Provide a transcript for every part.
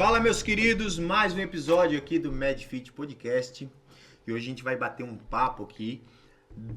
Fala, meus queridos, mais um episódio aqui do MedFit Podcast. E hoje a gente vai bater um papo aqui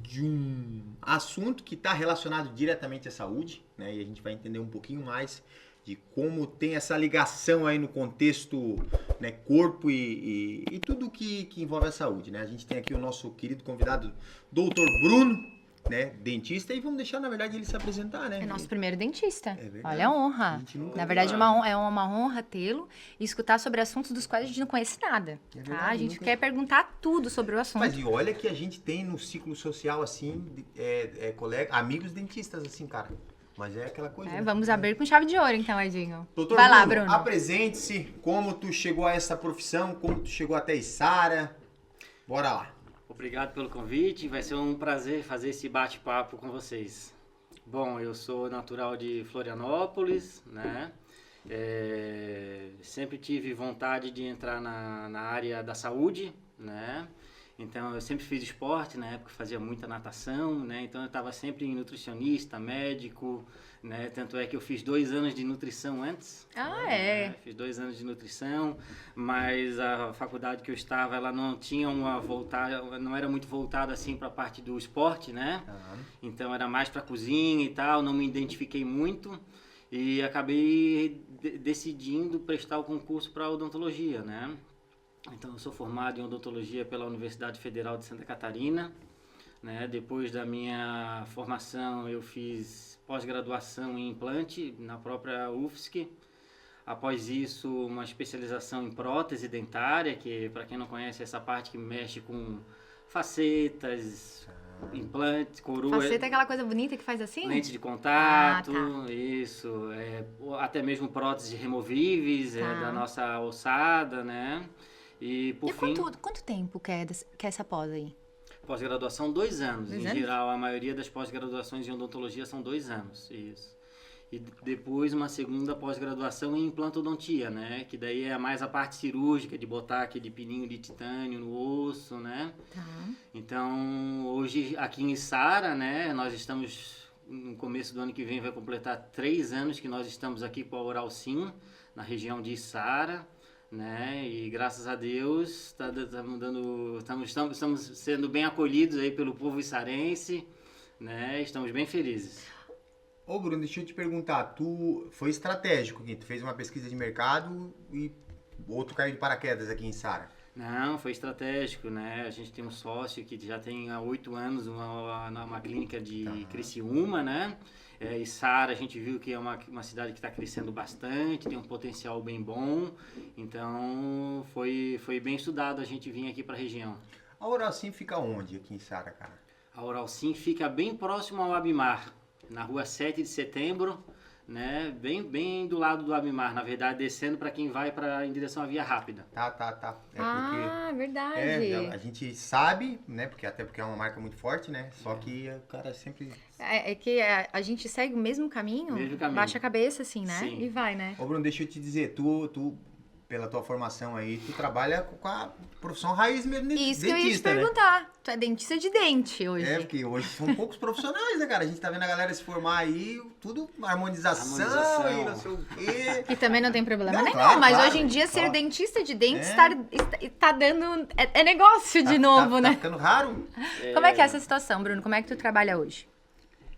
de um assunto que está relacionado diretamente à saúde, né? E a gente vai entender um pouquinho mais de como tem essa ligação aí no contexto, né, corpo e tudo que envolve a saúde, né? A gente tem aqui o nosso querido convidado, Dr. Bruno, né, dentista, e vamos deixar, na verdade, ele se apresentar, né? É nosso primeiro dentista. É verdade. Olha a honra. Na verdade, é uma honra tê-lo e escutar sobre assuntos dos quais a gente não conhece nada. É tá? verdade, A gente nunca... quer perguntar tudo sobre o assunto. Mas e olha que a gente tem no ciclo social, assim, colega, amigos dentistas, assim, cara. Mas é aquela coisa, né? Vamos abrir com chave de ouro, então, Edinho. Doutor Vai Bruno, lá, Bruno. Apresente-se, como tu chegou a essa profissão, como tu chegou até Içara. Bora lá. Obrigado pelo convite, vai ser um prazer fazer esse bate-papo com vocês. Bom, eu sou natural de Florianópolis, né? Sempre tive vontade de entrar na área da saúde, né? Então eu sempre fiz esporte, na época fazia muita natação, né? Então eu estava sempre em nutricionista, médico, né? Tanto é que eu fiz 2 anos de nutrição antes. Fiz 2 anos de nutrição, mas a faculdade que eu estava, ela não tinha não era muito voltada assim para a parte do esporte, né? Então era mais para cozinha e tal, não me identifiquei muito e acabei decidindo prestar o concurso para odontologia, né? Então, eu sou formado em odontologia pela Universidade Federal de Santa Catarina, né? Depois da minha formação, eu fiz pós-graduação em implante na própria UFSC. Após isso, uma especialização em prótese dentária, que, para quem não conhece, é essa parte que mexe com facetas, implantes, coroa... Faceta é aquela coisa bonita que faz assim? Lente de contato, tá. Isso. Até mesmo próteses removíveis da nossa ossada, né? E por fim... Quanto tempo que é essa pós aí? Pós-graduação, 2 anos. 2 em anos? geral, a maioria das pós-graduações em odontologia são 2 anos. Isso. E depois uma segunda pós-graduação em implantodontia, né? Que daí é mais a parte cirúrgica, de botar aquele pininho de titânio no osso, né? Tá. Então, hoje aqui em Içara, né? Nós estamos, no começo do ano que vem, vai completar 3 anos que nós estamos aqui com a Oral Sim, na região de Içara. Né? E graças a Deus estamos sendo bem acolhidos aí pelo povo içarense, né? Estamos bem felizes. Ô Bruno, deixa eu te perguntar, tu foi estratégico aqui, tu fez uma pesquisa de mercado e outro caiu de paraquedas aqui em Içara? Não, foi estratégico, né? A gente tem um sócio que já tem há 8 anos uma clínica de Criciúma, né? Içara, a gente viu que é uma cidade que está crescendo bastante, tem um potencial bem bom, então foi bem estudado a gente vir aqui para a região. A Oral Sim fica onde aqui em Içara, cara? A Oral Sim fica bem próximo ao Abimar, na rua 7 de setembro, né? Bem do lado do Abimar, na verdade, descendo para quem vai em direção à Via Rápida. Tá. Verdade. A gente sabe, né? Porque é uma marca muito forte, né? Só que o cara sempre... É que a gente segue o mesmo caminho, baixa a cabeça assim, né? Sim. E vai, né? Ô Bruno, deixa eu te dizer, tu pela tua formação aí, tu trabalha com a profissão raiz mesmo de Isso dentista, que eu ia te perguntar. Tu é dentista de dente hoje. Porque hoje são poucos profissionais, né, cara? A gente tá vendo a galera se formar aí, tudo harmonização e não sei o quê. E também não tem problema nenhum, claro, mas claro, hoje em dia ser claro. Dentista de dentes tá dando... É negócio de novo, né? Tá ficando raro. Como é que é essa situação, Bruno? Como é que tu trabalha hoje?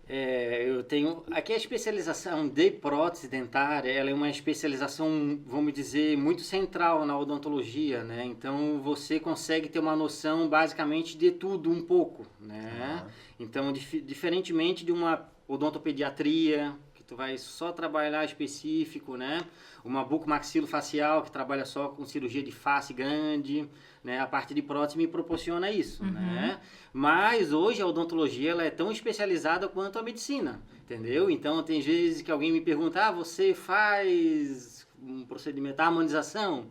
Eu tenho... Aqui a especialização de prótese dentária, ela é uma especialização, vamos dizer, muito central na odontologia, né? Então, você consegue ter uma noção, basicamente, de tudo um pouco, né? Então, diferentemente de uma odontopediatria, que tu vai só trabalhar específico, né? Uma bucomaxilofacial, que trabalha só com cirurgia de face grande, né? A parte de prótese me proporciona isso, né? Mas hoje a odontologia ela é tão especializada quanto a medicina, entendeu? Então tem vezes que alguém me pergunta, você faz um procedimento, harmonização?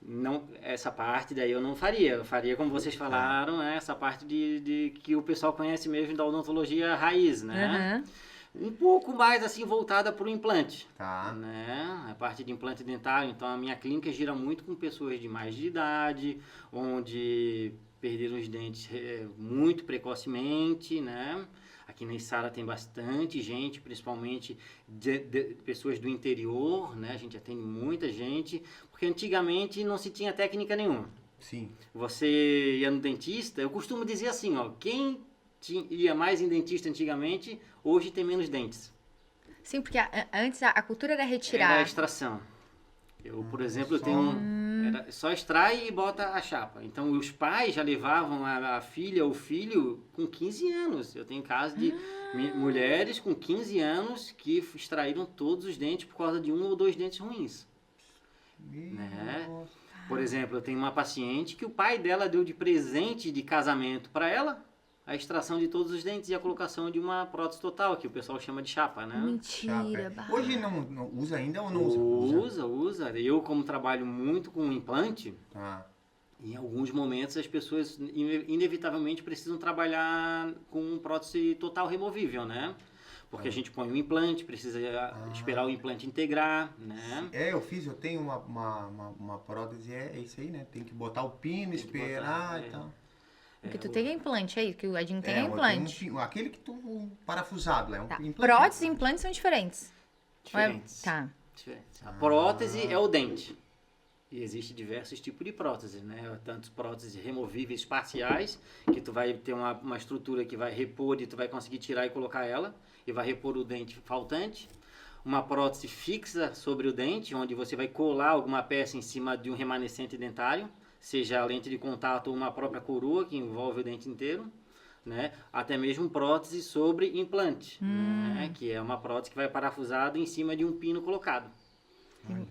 Não, essa parte daí eu não faria. Eu faria como vocês falaram, essa parte de que o pessoal conhece mesmo da odontologia raiz, né? Um pouco mais assim voltada para o implante, né? A parte de implante dentário. Então a minha clínica gira muito com pessoas de mais de idade, onde perderam os dentes muito precocemente, né? Aqui na Içara tem bastante gente, principalmente de pessoas do interior, né? A gente atende muita gente, porque antigamente não se tinha técnica nenhuma. Sim. Você ia no dentista, eu costumo dizer assim, ó, quem ia mais em dentista antigamente, hoje tem menos dentes. Sim, porque antes a cultura era retirar. Era a extração. Eu, por exemplo, eu tenho só extrai e bota a chapa. Então, os pais já levavam a filha ou o filho com 15 anos. Eu tenho casos de mulheres com 15 anos que extraíram todos os dentes por causa de 1 ou 2 dentes ruins. Né? Por exemplo, eu tenho uma paciente que o pai dela deu de presente de casamento para ela a extração de todos os dentes e a colocação de uma prótese total, que o pessoal chama de chapa, né? Mentira, Chapa. Hoje não usa ainda ou não usa? Usa. Eu, como trabalho muito com implante, em alguns momentos as pessoas inevitavelmente precisam trabalhar com prótese total removível, né? Porque a gente põe um implante, precisa esperar o implante integrar, né? Eu tenho uma prótese, é isso aí, né? Tem que botar o pino, esperar e tal. Porque tu tem implante aí, que o Edinho tem implante. Aquele que tu parafusado, é um implante. Prótese e implantes são diferentes. Diferentes. Tá. Diferentes. A prótese é o dente. E existem diversos tipos de próteses, né? Tanto próteses removíveis parciais, que tu vai ter uma estrutura que vai repor e tu vai conseguir tirar e colocar ela, e vai repor o dente faltante. Uma prótese fixa sobre o dente, onde você vai colar alguma peça em cima de um remanescente dentário, seja a lente de contato ou uma própria coroa que envolve o dente inteiro, né? Até mesmo prótese sobre implante, né? Que é uma prótese que vai parafusada em cima de um pino colocado.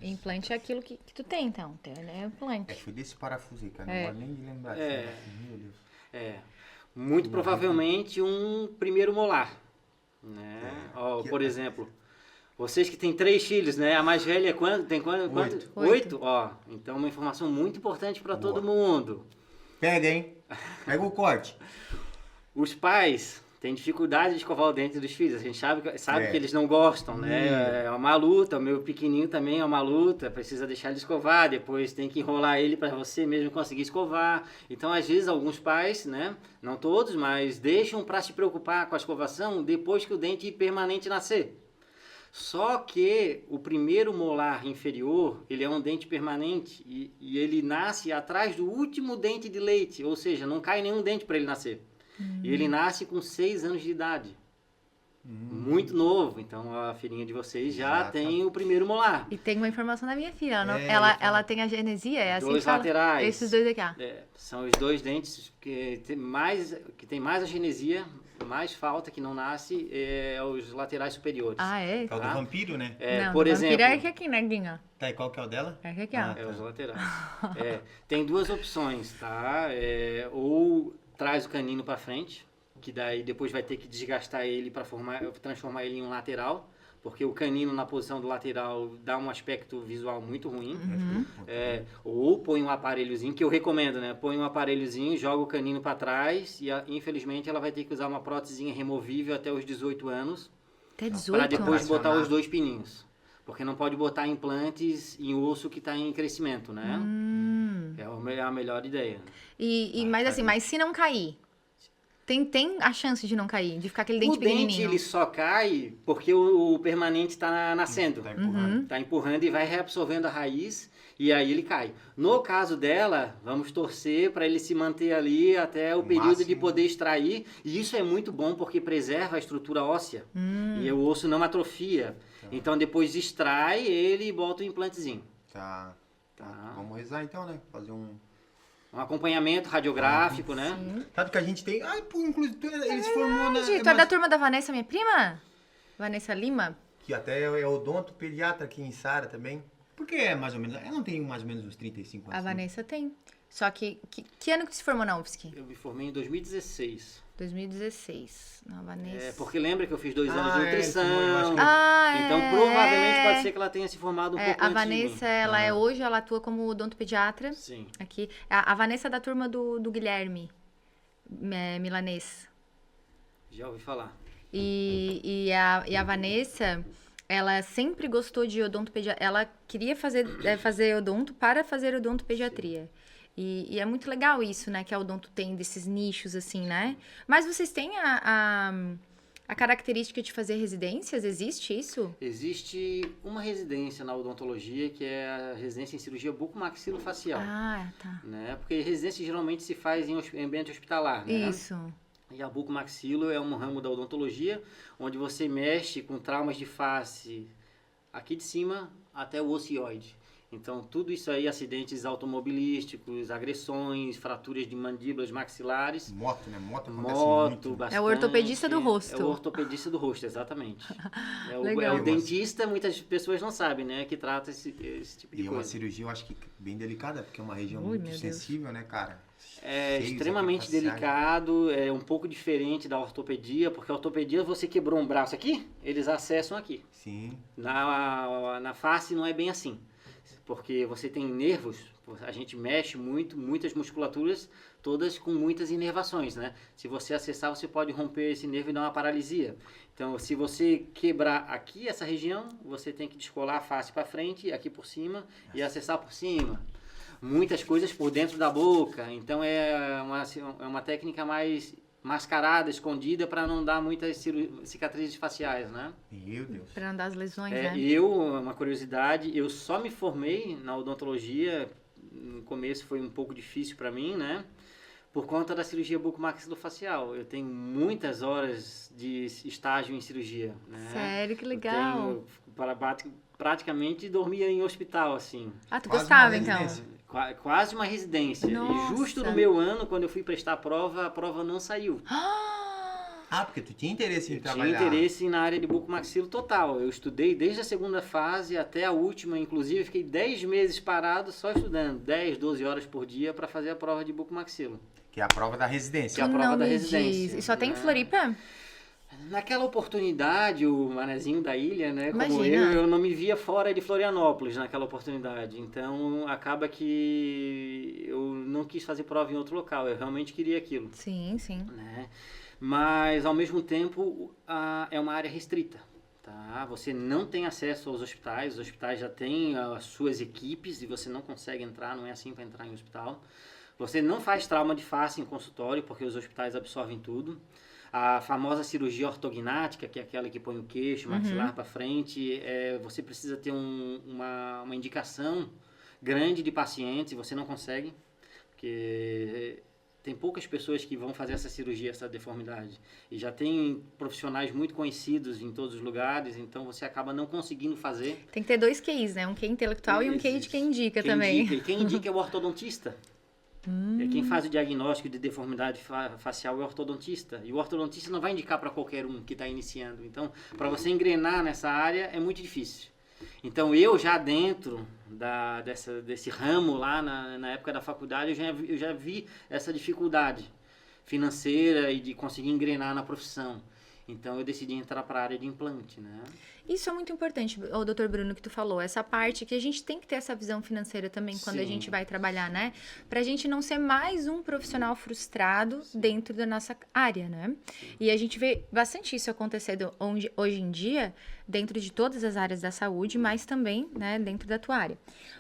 Implante é aquilo que tu tem, então. É implante. Foi desse parafuso aí, cara. Não gosto nem de lembrar. Meu Deus. Muito provavelmente um primeiro molar, né? Por exemplo, vocês que têm 3 filhos, né? A mais velha é quanto? Tem quanto? 8. Ó, então uma informação muito importante para todo mundo. Pega, hein? Pega o corte. Os pais têm dificuldade de escovar o dente dos filhos. A gente sabe que eles não gostam, né? É uma luta. O meu pequenininho também é uma luta. Precisa deixar ele escovar. Depois tem que enrolar ele para você mesmo conseguir escovar. Então, às vezes, alguns pais, né? Não todos, mas deixam para se preocupar com a escovação depois que o dente permanente nascer. Só que o primeiro molar inferior, ele é um dente permanente e ele nasce atrás do último dente de leite, ou seja, não cai nenhum dente para ele nascer. E ele nasce com 6 anos de idade. Muito novo, então a filhinha de vocês já tem o primeiro molar. E tem uma informação da minha filha, ela tem a genesia, é assim 2 laterais. Esses 2 aqui, são os 2 dentes que tem mais a genesia, mais falta que não nasce, os laterais superiores. É? É o do vampiro, né? Não, por exemplo. Vampiro é esse aqui, né, Dinho? Tá, e qual que é o dela? É esse aqui, ó. É os laterais. Tem 2 opções, tá? Ou traz o canino para frente, que daí depois vai ter que desgastar ele para transformar ele em um lateral, porque o canino na posição do lateral dá um aspecto visual muito ruim. Ou põe um aparelhozinho, que eu recomendo, né? Põe um aparelhozinho, joga o canino para trás e infelizmente ela vai ter que usar uma prótesezinha removível até os 18 anos. Até 18 para depois botar os 2 pininhos. Porque não pode botar implantes em osso que está em crescimento, né? É a melhor ideia. Mas se não cair? Tem a chance de não cair, de ficar aquele dente pequenininho. O dente ele só cai porque o permanente está nascendo. Está empurrando e vai reabsorvendo a raiz e aí ele cai. No caso dela, vamos torcer para ele se manter ali até o período de poder extrair. E isso é muito bom porque preserva a estrutura óssea e o osso não atrofia. Então depois extrai ele e bota o implantezinho. Tá. Vamos rezar então, né? Fazer um acompanhamento radiográfico, né? Sabe que a gente tem... inclusive, eles formou na... Tu é da turma da Vanessa, minha prima? Vanessa Lima? Que até é odonto pediatra aqui em Sara também. Porque é mais ou menos... Ela não tem mais ou menos uns 35 anos. A Vanessa tem. Só que ano que tu se formou na UFSC? Eu me formei em 2016. 2016. Não, Vanessa... porque lembra que eu fiz 2 anos de nutrição. Então, provavelmente pode ser que ela tenha se formado um pouco antes. A Vanessa, hoje ela atua como odontopediatra. Sim. Aqui. A Vanessa é da turma do Guilherme Milanês. Já ouvi falar. E a Vanessa, ela sempre gostou de odontopediatria. Ela queria fazer odonto para fazer odontopediatria. E é muito legal isso, né? Que a odonto tem desses nichos, assim, né? Mas vocês têm A característica de fazer residências, existe isso? Existe uma residência na odontologia, que é a residência em cirurgia bucomaxilofacial. Ah, tá. Né? Porque residência geralmente se faz em ambiente hospitalar, né? Isso. E a bucomaxilo é um ramo da odontologia, onde você mexe com traumas de face aqui de cima até o ocioide. Então, tudo isso aí, acidentes automobilísticos, agressões, fraturas de mandíbulas maxilares. Moto, né? Moto acontece Moto, muito. bastante. É o ortopedista do rosto. É o ortopedista do rosto, exatamente. É Legal. o dentista, muitas pessoas não sabem, né? Que trata esse tipo de E é uma coisa. cirurgia, eu acho que bem delicada, porque é uma região Ui, muito meu Deus. sensível, né, cara? É Seios, extremamente aqui, faciais. delicado, é um pouco diferente da ortopedia, porque a ortopedia, você quebrou um braço aqui, eles acessam aqui. Sim. Na face não é bem assim, porque você tem nervos, a gente mexe muito, muitas musculaturas, todas com muitas inervações, né? Se você acessar, você pode romper esse nervo e dar uma paralisia. Então, se você quebrar aqui essa região, você tem que descolar a face para frente, aqui por cima, e acessar por cima. Muitas coisas por dentro da boca, então é uma técnica mais mascarada, escondida, para não dar muitas cicatrizes faciais, né? Meu Deus. Para não dar as lesões, né? Uma curiosidade, eu só me formei na odontologia, no começo foi um pouco difícil para mim, né? Por conta da cirurgia bucomaxilofacial. Eu tenho muitas horas de estágio em cirurgia, né? Sério, que legal. Praticamente dormia em hospital, assim. Ah, tu Quase gostava, uma então? residência. Quase uma residência. Nossa. E justo no meu ano, quando eu fui prestar a prova não saiu. Ah, porque tu tinha interesse em Eu tinha trabalhar. interesse na área de bucomaxilo total. Eu estudei desde a segunda fase até a última, inclusive fiquei 10 meses parado só estudando, 10, 12 horas por dia para fazer a prova de bucomaxilo. Que é a prova da residência. Que é a prova Não da me residência, diz. E só tem em né? Floripa? Naquela oportunidade, o manezinho da ilha, né, como Imagina. eu não me via fora de Florianópolis naquela oportunidade. Então, acaba que eu não quis fazer prova em outro local, eu realmente queria aquilo, Sim, sim. né? Mas, ao mesmo tempo, é uma área restrita, tá? Você não tem acesso aos hospitais, os hospitais já têm as suas equipes e você não consegue entrar, não é assim para entrar em hospital. Você não faz trauma de face em consultório, porque os hospitais absorvem tudo. A famosa cirurgia ortognática, que é aquela que põe o queixo, o maxilar para frente, você precisa ter uma indicação grande de pacientes e você não consegue, porque tem poucas pessoas que vão fazer essa cirurgia, essa deformidade. E já tem profissionais muito conhecidos em todos os lugares, então você acaba não conseguindo fazer. Tem que ter 2 QIs, né? Um QI intelectual e um QI de quem indica também. E quem indica é o ortodontista. Quem faz o diagnóstico de deformidade facial é o ortodontista. E o ortodontista não vai indicar para qualquer um que está iniciando. Então, para você engrenar nessa área é muito difícil. Então, eu já dentro desse ramo lá na época da faculdade, eu já vi essa dificuldade financeira e de conseguir engrenar na profissão. Então, eu decidi entrar para a área de implante, né? Isso é muito importante, o doutor Bruno, que tu falou. Essa parte que a gente tem que ter essa visão financeira também quando a Sim. gente vai trabalhar, né? Pra gente não ser mais um profissional frustrado dentro da nossa área, né? E a gente vê bastante isso acontecendo hoje em dia, dentro de todas as áreas da saúde, mas também, né, dentro da tua área.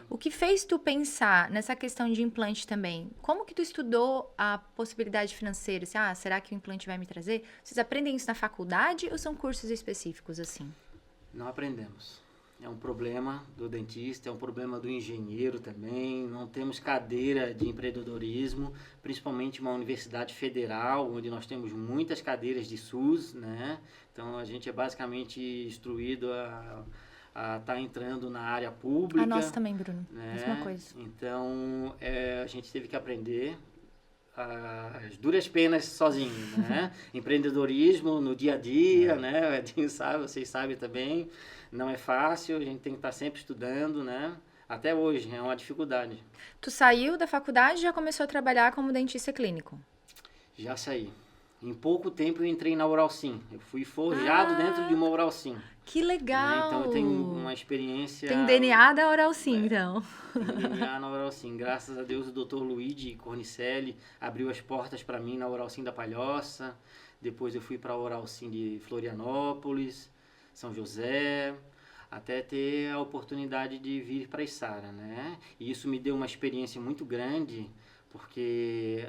O que fez tu pensar nessa questão de implante também? Como que tu estudou a possibilidade financeira? Será que o implante vai me trazer? Vocês aprendem isso na faculdade ou são cursos específicos, assim? Não aprendemos. É um problema do dentista, é um problema do engenheiro também. Não temos cadeira de empreendedorismo, principalmente uma universidade federal, onde nós temos muitas cadeiras de SUS, né? Então, a gente é basicamente instruído a estar entrando na área pública. A nossa também, Bruno. Né? Mesma coisa. Então, a gente teve que aprender as duras penas sozinho, né? Empreendedorismo no dia a dia, né? O Edinho sabe, vocês sabem também, não é fácil, a gente tem que estar sempre estudando, né? Até hoje, é uma dificuldade. Tu saiu da faculdade e já começou a trabalhar como dentista clínico? Já saí. Em pouco tempo eu entrei na Uralsim. Eu fui forjado dentro de uma Uralsim. Que legal! Então eu tenho uma experiência... Tem DNA da Uralsim, então. Tem DNA na Uralsim. Graças a Deus o Dr. Luigi Cornicelli abriu as portas para mim na Uralsim da Palhoça. Depois eu fui para a Uralsim de Florianópolis, São José, até ter a oportunidade de vir para a Içara, né? E isso me deu uma experiência muito grande, porque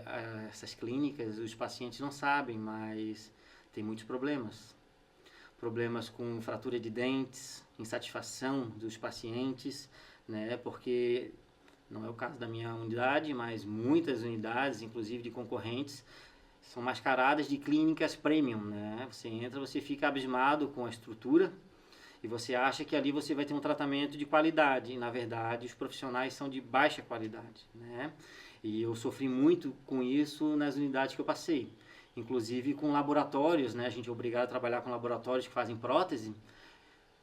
essas clínicas, os pacientes não sabem, mas tem muitos problemas. problemas com fratura de dentes, insatisfação dos pacientes, né? Porque não é o caso da minha unidade, mas muitas unidades, inclusive de concorrentes, são mascaradas de clínicas premium, né? Você entra, você fica abismado com a estrutura e você acha que ali você vai ter um tratamento de qualidade. E, na verdade, os profissionais são de baixa qualidade, né? E eu sofri muito com isso nas unidades que eu passei. Inclusive com laboratórios, né? A gente é obrigado a trabalhar com laboratórios que fazem prótese,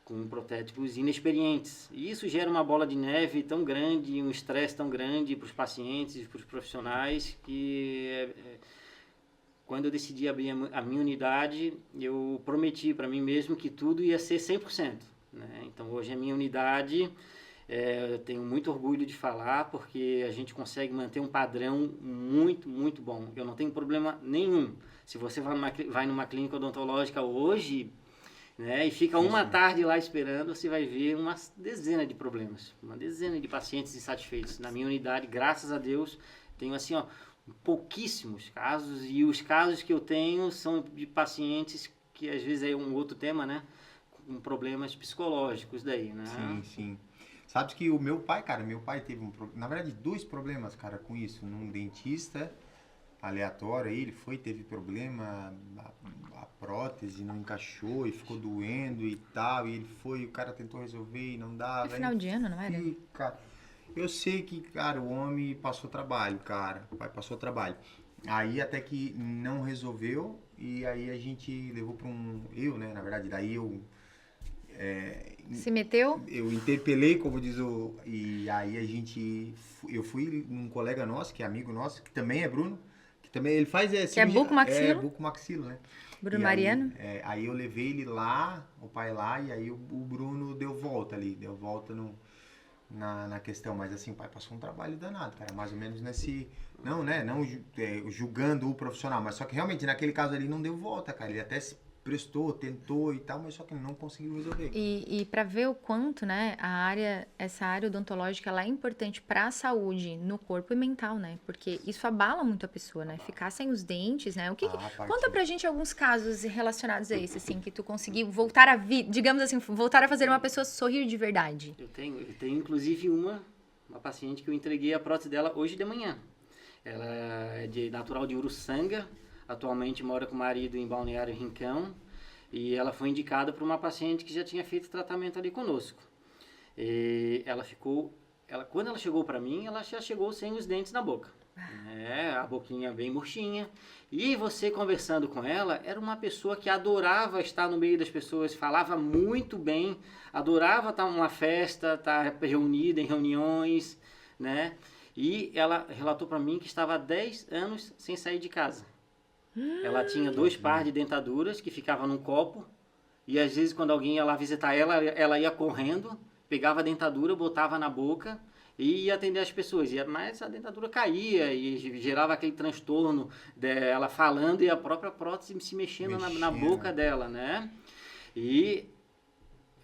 com protétipos inexperientes. E isso gera uma bola de neve tão grande, um estresse tão grande para os pacientes e para os profissionais, que quando eu decidi abrir a minha unidade, eu prometi para mim mesmo que tudo ia ser 100%. Né? Então hoje a minha unidade, eu tenho muito orgulho de falar, porque a gente consegue manter um padrão muito, muito bom. Eu não tenho problema nenhum. Se você vai numa clínica odontológica hoje, né, e fica uma tarde lá esperando, você vai ver uma dezena de problemas, uma dezena de pacientes insatisfeitos. Na minha unidade, graças a Deus, tenho assim, ó, pouquíssimos casos, e os casos que eu tenho são de pacientes que às vezes é um outro tema, né, com problemas psicológicos daí, né? Sim, sim. Sabe que o meu pai, cara, teve na verdade 2 problemas, cara, com isso. Num dentista aleatório aí, teve problema, a prótese não encaixou e ficou doendo e tal, e o cara tentou resolver e não dava. No final de ano, não era? E, cara, eu sei que, cara, o homem passou trabalho, cara, o pai passou trabalho. Aí até que não resolveu, e aí a gente levou pra né, na verdade, daí eu... Se meteu? Eu interpelei, como diz e aí eu fui num colega nosso, que é amigo nosso, que também é Bruno, que também ele faz que é bucomaxilo? É bucomaxilo, né? Bruno Mariano? Aí eu levei ele lá, o pai lá, e aí o Bruno deu volta na questão, mas assim, o pai passou um trabalho danado, cara, mais ou menos nesse, não, né, não julgando o profissional, mas só que realmente naquele caso ali não deu volta, cara, ele até se prestou, tentou e tal, mas só que não conseguiu resolver. E para ver o quanto, né, essa área odontológica, ela é importante para a saúde no corpo e mental, né? Porque isso abala muito a pessoa, né? Ficar sem os dentes, né? Conta pra gente alguns casos relacionados a isso, assim, que tu conseguiu voltar a digamos assim, voltar a fazer uma pessoa sorrir de verdade. Eu tenho inclusive uma paciente que eu entreguei a prótese dela hoje de manhã. Ela é natural de Uruçanga. Atualmente mora com o marido em Balneário Rincão, e ela foi indicada para uma paciente que já tinha feito tratamento ali conosco. E quando ela chegou para mim, ela já chegou sem os dentes na boca. A boquinha bem murchinha. E você conversando com ela, era uma pessoa que adorava estar no meio das pessoas, falava muito bem, adorava estar numa festa, estar reunida em reuniões, né? E ela relatou para mim que estava há 10 anos sem sair de casa. Ela tinha 2 pares de dentaduras que ficavam num copo, e às vezes quando alguém ia lá visitar ela ia correndo, pegava a dentadura, botava na boca e ia atender as pessoas. Mas a dentadura caía e gerava aquele transtorno dela falando e a própria prótese se mexendo na boca dela, né? E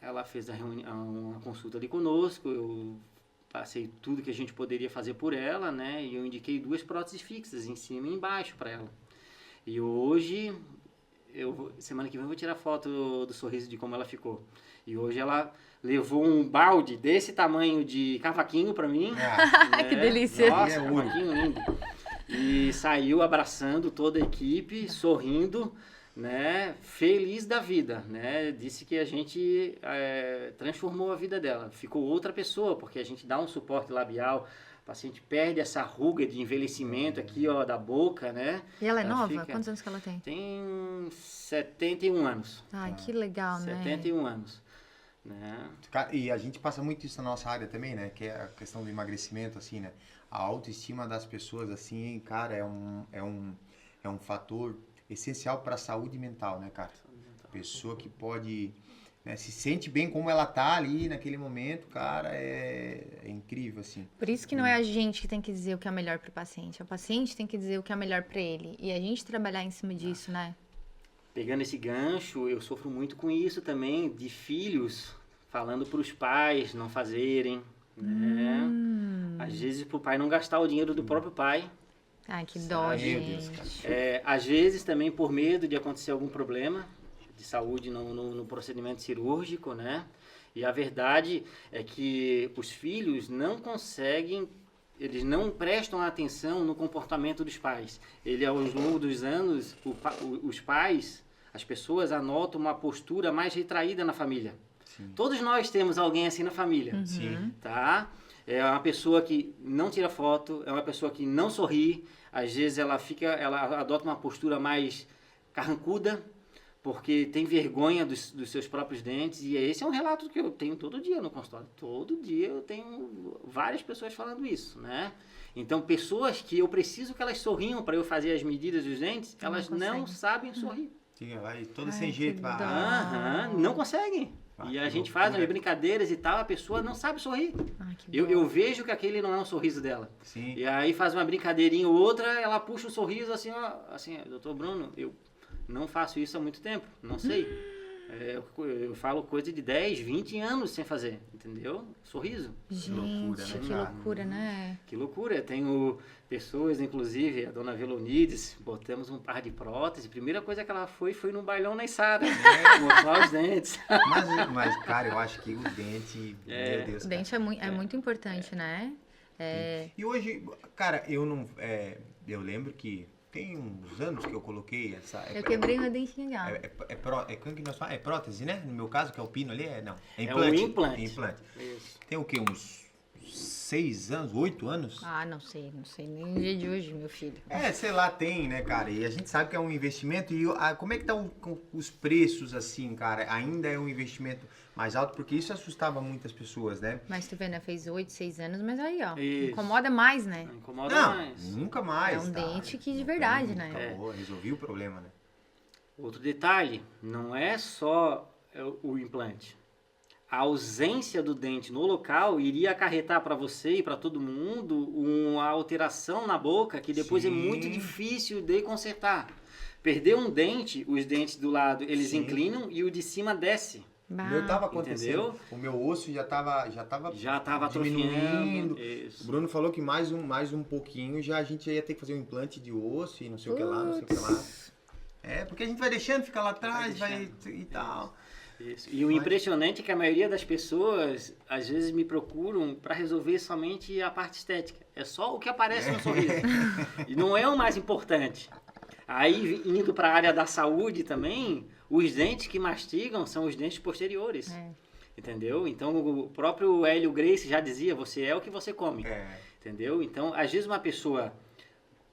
ela fez uma consulta ali conosco, eu passei tudo que a gente poderia fazer por ela, né? E eu indiquei 2 próteses fixas, em cima e embaixo, para ela. E hoje, semana que vem eu vou tirar foto do sorriso de como ela ficou. E hoje ela levou um balde desse tamanho de cavaquinho para mim. Né? Que delícia! Nossa, cavaquinho lindo. E saiu abraçando toda a equipe, sorrindo, né? Feliz da vida, né? Disse que a gente transformou a vida dela. Ficou outra pessoa, porque a gente dá um suporte labial. O paciente perde essa ruga de envelhecimento aqui, ó, da boca, né? E ela é nova? Quantos anos que ela tem? Tem 71 anos. Ai, que legal, 71 anos. Né? E a gente passa muito isso na nossa área também, né? Que é a questão do emagrecimento, assim, né? A autoestima das pessoas, assim, cara, é um fator essencial para a saúde mental, né, cara? Pessoa que pode... Né, se sente bem como ela tá ali naquele momento, cara, é incrível, assim. Por isso que não é a gente que tem que dizer o que é melhor pro paciente, é o paciente tem que dizer o que é melhor para ele. E a gente trabalhar em cima disso, né? Pegando esse gancho, eu sofro muito com isso também, de filhos falando para os pais não fazerem, né? Às vezes pro pai não gastar o dinheiro do próprio pai. Ai, que dó, gente. Às vezes também por medo de acontecer algum problema. de saúde no procedimento cirúrgico, né? E a verdade é que os filhos não conseguem, eles não prestam atenção no comportamento dos pais. Ele, ao longo dos anos, os pais, as pessoas anotam uma postura mais retraída na família. Sim. Todos nós temos alguém assim na família, Sim. tá? É uma pessoa que não tira foto, é uma pessoa que não sorri, às vezes ela adota uma postura mais carrancuda, porque tem vergonha dos seus próprios dentes, e esse é um relato que eu tenho todo dia no consultório. Todo dia eu tenho várias pessoas falando isso, né? Então, pessoas que eu preciso que elas sorriam para eu fazer as medidas dos dentes, elas não sabem sorrir. Sim, vai todo sem jeito. Não conseguem. E a gente faz umas brincadeiras e tal, a pessoa não sabe sorrir. Eu vejo que aquele não é um sorriso dela. Sim. E aí faz uma brincadeirinha ou outra, ela puxa um sorriso assim, ó, assim, doutor Bruno, eu não faço isso há muito tempo, não sei. Eu falo coisa de 10, 20 anos sem fazer, entendeu? Sorriso. Gente, que loucura, né? Que loucura. Eu tenho pessoas, inclusive, a dona Velonides, botamos um par de próteses. A primeira coisa que ela foi no bailão na Isara, mostrar os dentes. Mas, cara, eu acho que o dente, meu Deus. O dente é muito importante, né? E hoje, cara, eu lembro que tem uns anos que eu coloquei essa... Eu quebrei meu dentinho já. Como que nós falamos? É prótese, né? No meu caso, que é o pino ali, não. É implante. implante. Implante. Isso. Tem o quê? Uns 6 anos, 8 anos? Ah, não sei nem no dia de hoje, meu filho. Sei lá, tem, né, cara? E a gente sabe que é um investimento. E como é que tá os preços, assim, cara? Ainda é um investimento mais alto? Porque isso assustava muitas pessoas, né? Mas tu vê, né? Fez 8, 6 anos, mas aí, ó. Isso. Incomoda mais, né? Incomoda mais. Nunca mais. É um dente que de verdade, né? Acabou, resolvi o problema, né? Outro detalhe, não é só o implante. A ausência do dente no local iria acarretar para você e para todo mundo uma alteração na boca que depois é muito difícil de consertar. Perder um dente, os dentes do lado eles inclinam e o de cima desce. O meu tava acontecendo. Entendeu? O meu osso já tava diminuindo. O Bruno falou que mais um pouquinho a gente ia ter que fazer um implante de osso e não sei o que lá, não sei o que lá. Porque a gente vai deixando, fica lá atrás, e tal. Isso. E o impressionante é que a maioria das pessoas, às vezes, me procuram para resolver somente a parte estética. É só o que aparece no sorriso. E não é o mais importante. Aí, indo para a área da saúde também, os dentes que mastigam são os dentes posteriores. Entendeu? Então, o próprio Hélio Gracie já dizia, você é o que você come. Entendeu? Então, às vezes, uma pessoa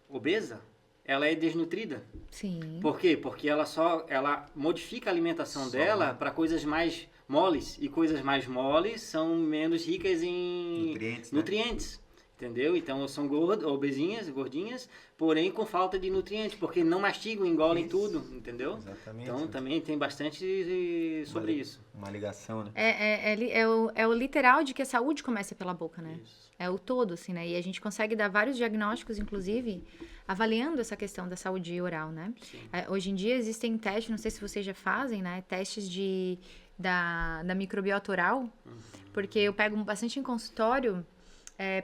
obesa, ela é desnutrida. Sim. Por quê? Porque ela modifica a alimentação dela para coisas mais moles. E coisas mais moles são menos ricas em nutrientes. Entendeu? Então são gordinhas, porém com falta de nutrientes, porque não mastigam, engolem tudo, entendeu? Exatamente. Então também tem bastante sobre isso. Uma ligação, né? É o literal de que a saúde começa pela boca, né? Isso. É o todo, assim, né? E a gente consegue dar vários diagnósticos, inclusive, avaliando essa questão da saúde oral, né? Hoje em dia existem testes, não sei se vocês já fazem, né? Testes da microbiota oral, porque eu pego bastante em consultório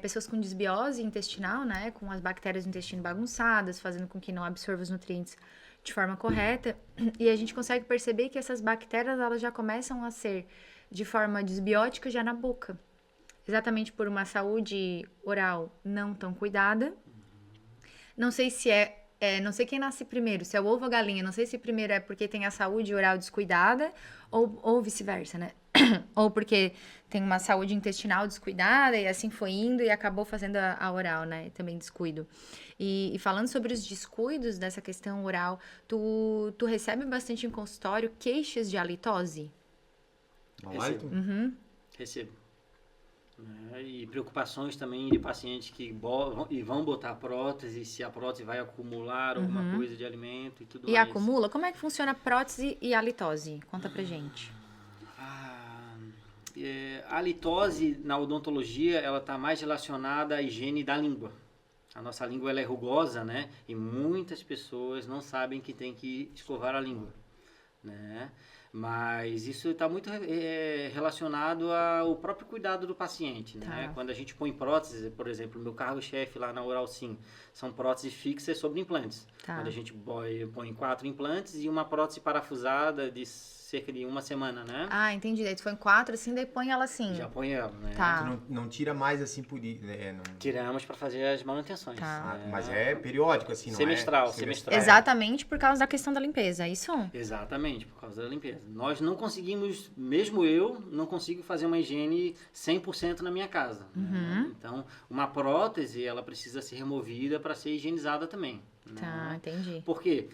pessoas com desbiose intestinal, né? Com as bactérias do intestino bagunçadas, fazendo com que não absorva os nutrientes de forma correta. E a gente consegue perceber que essas bactérias, elas já começam a ser de forma desbiótica já na boca. Exatamente por uma saúde oral não tão cuidada. Não sei se não sei quem nasce primeiro, se é o ovo ou a galinha. Não sei se primeiro é porque tem a saúde oral descuidada ou vice-versa, né? Ou porque tem uma saúde intestinal descuidada e assim foi indo e acabou fazendo a oral, né? Também descuido. E falando sobre os descuidos dessa questão oral, tu recebe bastante em consultório queixas de halitose? Recebo. E preocupações também de pacientes que vão botar prótese, se a prótese vai acumular alguma coisa de alimento e tudo mais. E acumula? Como é que funciona a prótese e a halitose? Conta pra gente. A halitose na odontologia, ela está mais relacionada à higiene da língua. A nossa língua ela é rugosa, né? E muitas pessoas não sabem que tem que escovar a língua, né? Mas isso está muito relacionado ao próprio cuidado do paciente, né? Tá. Quando a gente põe prótese, por exemplo, meu cargo-chefe lá na Oral Sim, são próteses fixas sobre implantes. Tá. Quando a gente põe 4 implantes e uma prótese parafusada de cerca de 1 semana, né? Ah, entendi. Daí tu foi em 4, assim, daí põe ela assim. Já põe ela, né? Tá. Tu não tira mais assim por ir, né? Tiramos para fazer as manutenções. Tá. né? Mas é periódico, assim, não Semestral, é? semestral. Exatamente por causa da questão da limpeza, é isso? Exatamente, por causa da limpeza. Nós não conseguimos, mesmo eu, não consigo fazer uma higiene 100% na minha casa. né? Então, uma prótese, ela precisa ser removida para ser higienizada também. né? Tá, entendi. Por quê?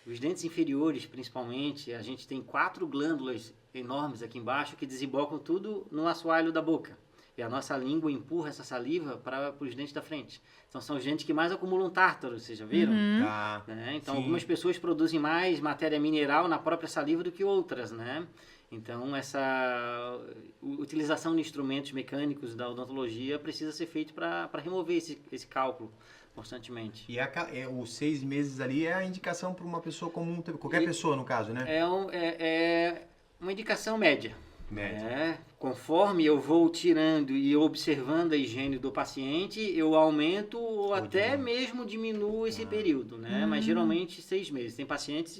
Os dentes inferiores, principalmente, a gente tem 4 glândulas enormes aqui embaixo que desembocam tudo no assoalho da boca. E a nossa língua empurra essa saliva para os dentes da frente. Então, são os dentes que mais acumulam tártaro, vocês já viram? Tá. Né? Então, Sim. algumas pessoas produzem mais matéria mineral na própria saliva do que outras, né? Então, essa utilização de instrumentos mecânicos da odontologia precisa ser feito para remover esse cálculo constantemente. E os 6 meses ali é a indicação para uma pessoa comum, qualquer pessoa no caso, né? É uma indicação média. Média. né? Conforme eu vou tirando e observando a higiene do paciente, eu aumento ou até mesmo diminuo esse período, né? Mas geralmente 6 meses. Tem pacientes,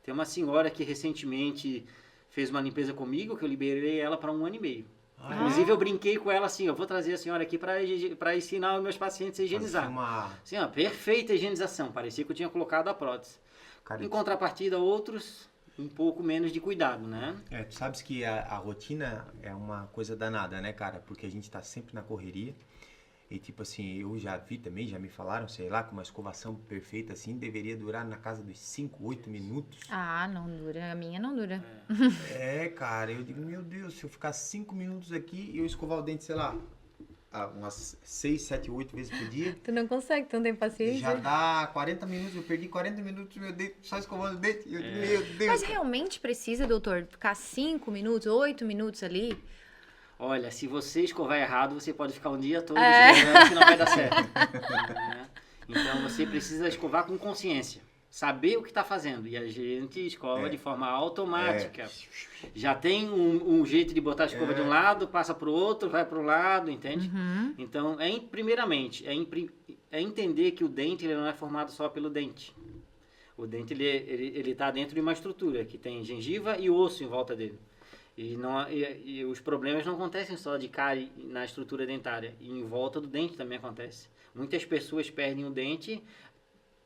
tem uma senhora que recentemente fez uma limpeza comigo, que eu liberei ela para 1 ano e meio. Inclusive eu brinquei com ela assim, eu vou trazer a senhora aqui para ensinar os meus pacientes a higienizar. Assim, ó, perfeita higienização, parecia que eu tinha colocado a prótese. Cara, Em contrapartida, outros um pouco menos de cuidado, né? tu sabes que a rotina é uma coisa danada, né, cara? Porque a gente tá sempre na correria. E tipo assim, eu já vi também, já me falaram, sei lá, que uma escovação perfeita assim deveria durar na casa dos 5, 8 minutos. Ah, não dura. A minha não dura. Cara, eu digo, meu Deus, se eu ficar 5 minutos aqui e eu escovar o dente, sei lá, umas 6, 7, 8 vezes por dia, Tu não consegue, tu não tem paciência. já dá 40 minutos, eu perdi 40 minutos meu dente, só escovando o dente. Eu digo, meu Deus. Mas realmente precisa, doutor, ficar 5 minutos, 8 minutos ali? Olha, se você escovar errado, você pode ficar um dia todo escovando que não vai dar certo. né? Então você precisa escovar com consciência. Saber o que está fazendo. E a gente escova de forma automática. Já tem um jeito de botar a escova de um lado, passa para o outro, vai para o lado, entende? Então, primeiramente, é entender que o dente ele não é formado só pelo dente. O dente ele está dentro de uma estrutura que tem gengiva e osso em volta dele. E os problemas não acontecem só de cárie na estrutura dentária. E em volta do dente também acontece. Muitas pessoas perdem o dente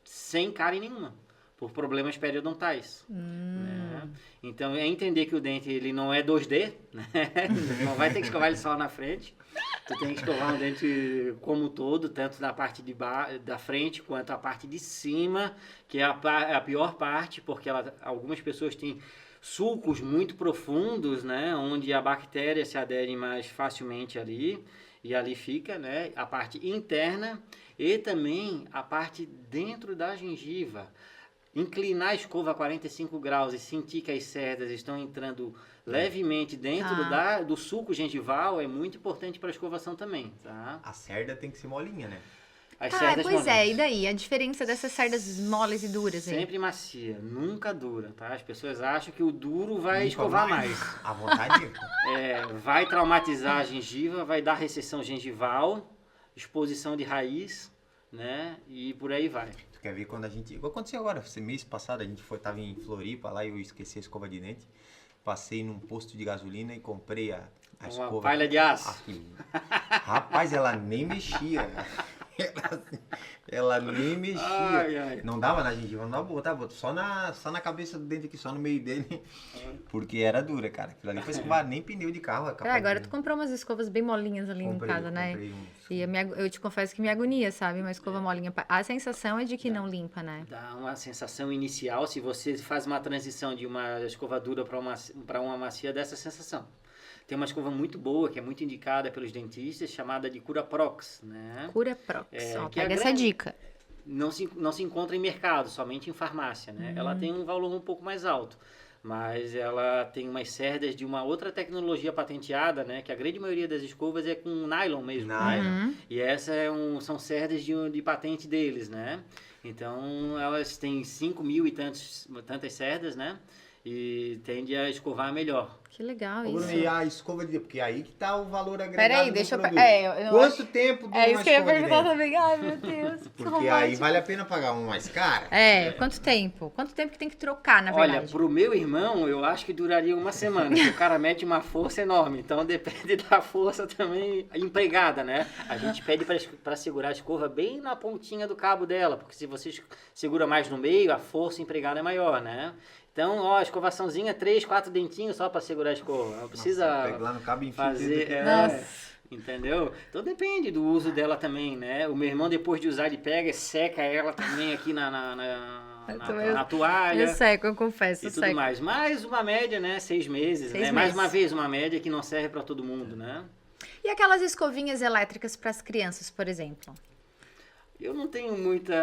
sem cárie nenhuma, por problemas periodontais. Né? Então, é entender que o dente ele não é 2D, né? Não vai ter que escovar ele só na frente. Tu tem que escovar um dente como um todo, tanto da parte da frente quanto a parte de cima, que é a pior parte, porque algumas pessoas têm sulcos muito profundos, né, onde a bactéria se adere mais facilmente ali, e ali fica, né, a parte interna e também a parte dentro da gengiva. Inclinar a escova a 45 graus e sentir que as cerdas estão entrando levemente dentro do sulco gengival é muito importante para a escovação também, tá? A cerda tem que ser molinha, né? As Ah, cerdas pois moles. e daí? A diferença dessas cerdas moles e duras aí? Sempre macia, nunca dura, tá? As pessoas acham que o duro vai escovar mais. À vontade? Vai traumatizar a gengiva, vai dar recessão gengival, exposição de raiz, né? E por aí vai. Tu quer ver quando a gente... Igual aconteceu agora, mês passado, a gente tava em Floripa lá e eu esqueci a escova de dente. Passei num posto de gasolina e comprei a escova. Uma palha de aço. Aqui. Rapaz, ela nem mexia. Ela nem mexia. Ai. Não dava na gengiva, não dava, botava só na cabeça do dente aqui, só no meio dele. Porque era dura, cara. Aquilo ali foi escovar nem pneu de carro. Agora tu comprou umas escovas bem molinhas ali em casa, né? E eu te confesso que me agonia, sabe? Uma escova molinha. A sensação é de que não limpa, né? Dá uma sensação inicial, se você faz uma transição de uma escovadura para uma macia, dessa sensação. Tem uma escova muito boa, que é muito indicada pelos dentistas, chamada de Curaprox, né? Curaprox, que pega essa dica. Não se encontra em mercado, somente em farmácia, né? Ela tem um valor um pouco mais alto, mas ela tem umas cerdas de uma outra tecnologia patenteada, né? Que a grande maioria das escovas é com nylon mesmo, né? E essa são cerdas de patente deles, né? Então, elas têm 5.000 e tantas cerdas, né? e tende a escovar melhor. Que legal Ô, Bruno, isso. e a escova de dedo? Porque aí que tá o valor agregado Peraí, do deixa eu... produto. eu não Quanto acho- tempo dura É uma isso que eu ia escova de perguntar dente? também. Ai, meu Deus. que Porque aí romântico. vale a pena pagar uma mais cara? Quanto tempo? Quanto tempo que tem que trocar, na Olha, verdade? pro meu irmão, eu acho que duraria uma semana, porque o cara mete uma força enorme, então depende da força também empregada, né? A gente pede para segurar a escova bem na pontinha do cabo dela, porque se você segura mais no meio, a força empregada é maior, né? Então, ó, escovaçãozinha, 3, 4 dentinhos só para segurar a escova, não precisa Pega lá no cabo e enfia fazer... dentro Nossa. Entendeu? Então depende do uso dela também, né? O meu irmão, depois de usar, ele pega e seca ela também aqui na toalha. Eu seco, eu confesso, E eu tudo seco. mais. Mais uma média, né? 6 meses, 6 né? Mais uma meses. vez, uma média que não serve para todo mundo, né? E aquelas escovinhas elétricas para as crianças, por exemplo? Eu não tenho muita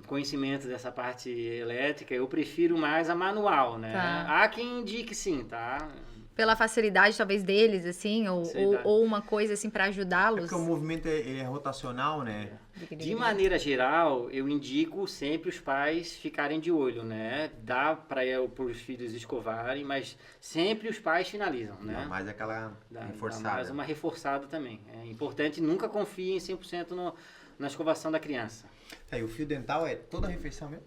conhecimento dessa parte elétrica, eu prefiro mais a manual, né? Tá. Há quem indique sim, tá? Pela facilidade, talvez, deles, assim, Facilidade. ou uma coisa, assim, para É ajudá-los? porque o movimento ele é rotacional, né? De maneira geral, eu indico sempre os pais ficarem de olho, né? Dá para os filhos escovarem, mas sempre os pais finalizam, Dá né? mais aquela Dá reforçada. mais uma reforçada também. É importante, nunca confie em 100% na escovação da criança. Aí o fio dental é toda a refeição mesmo?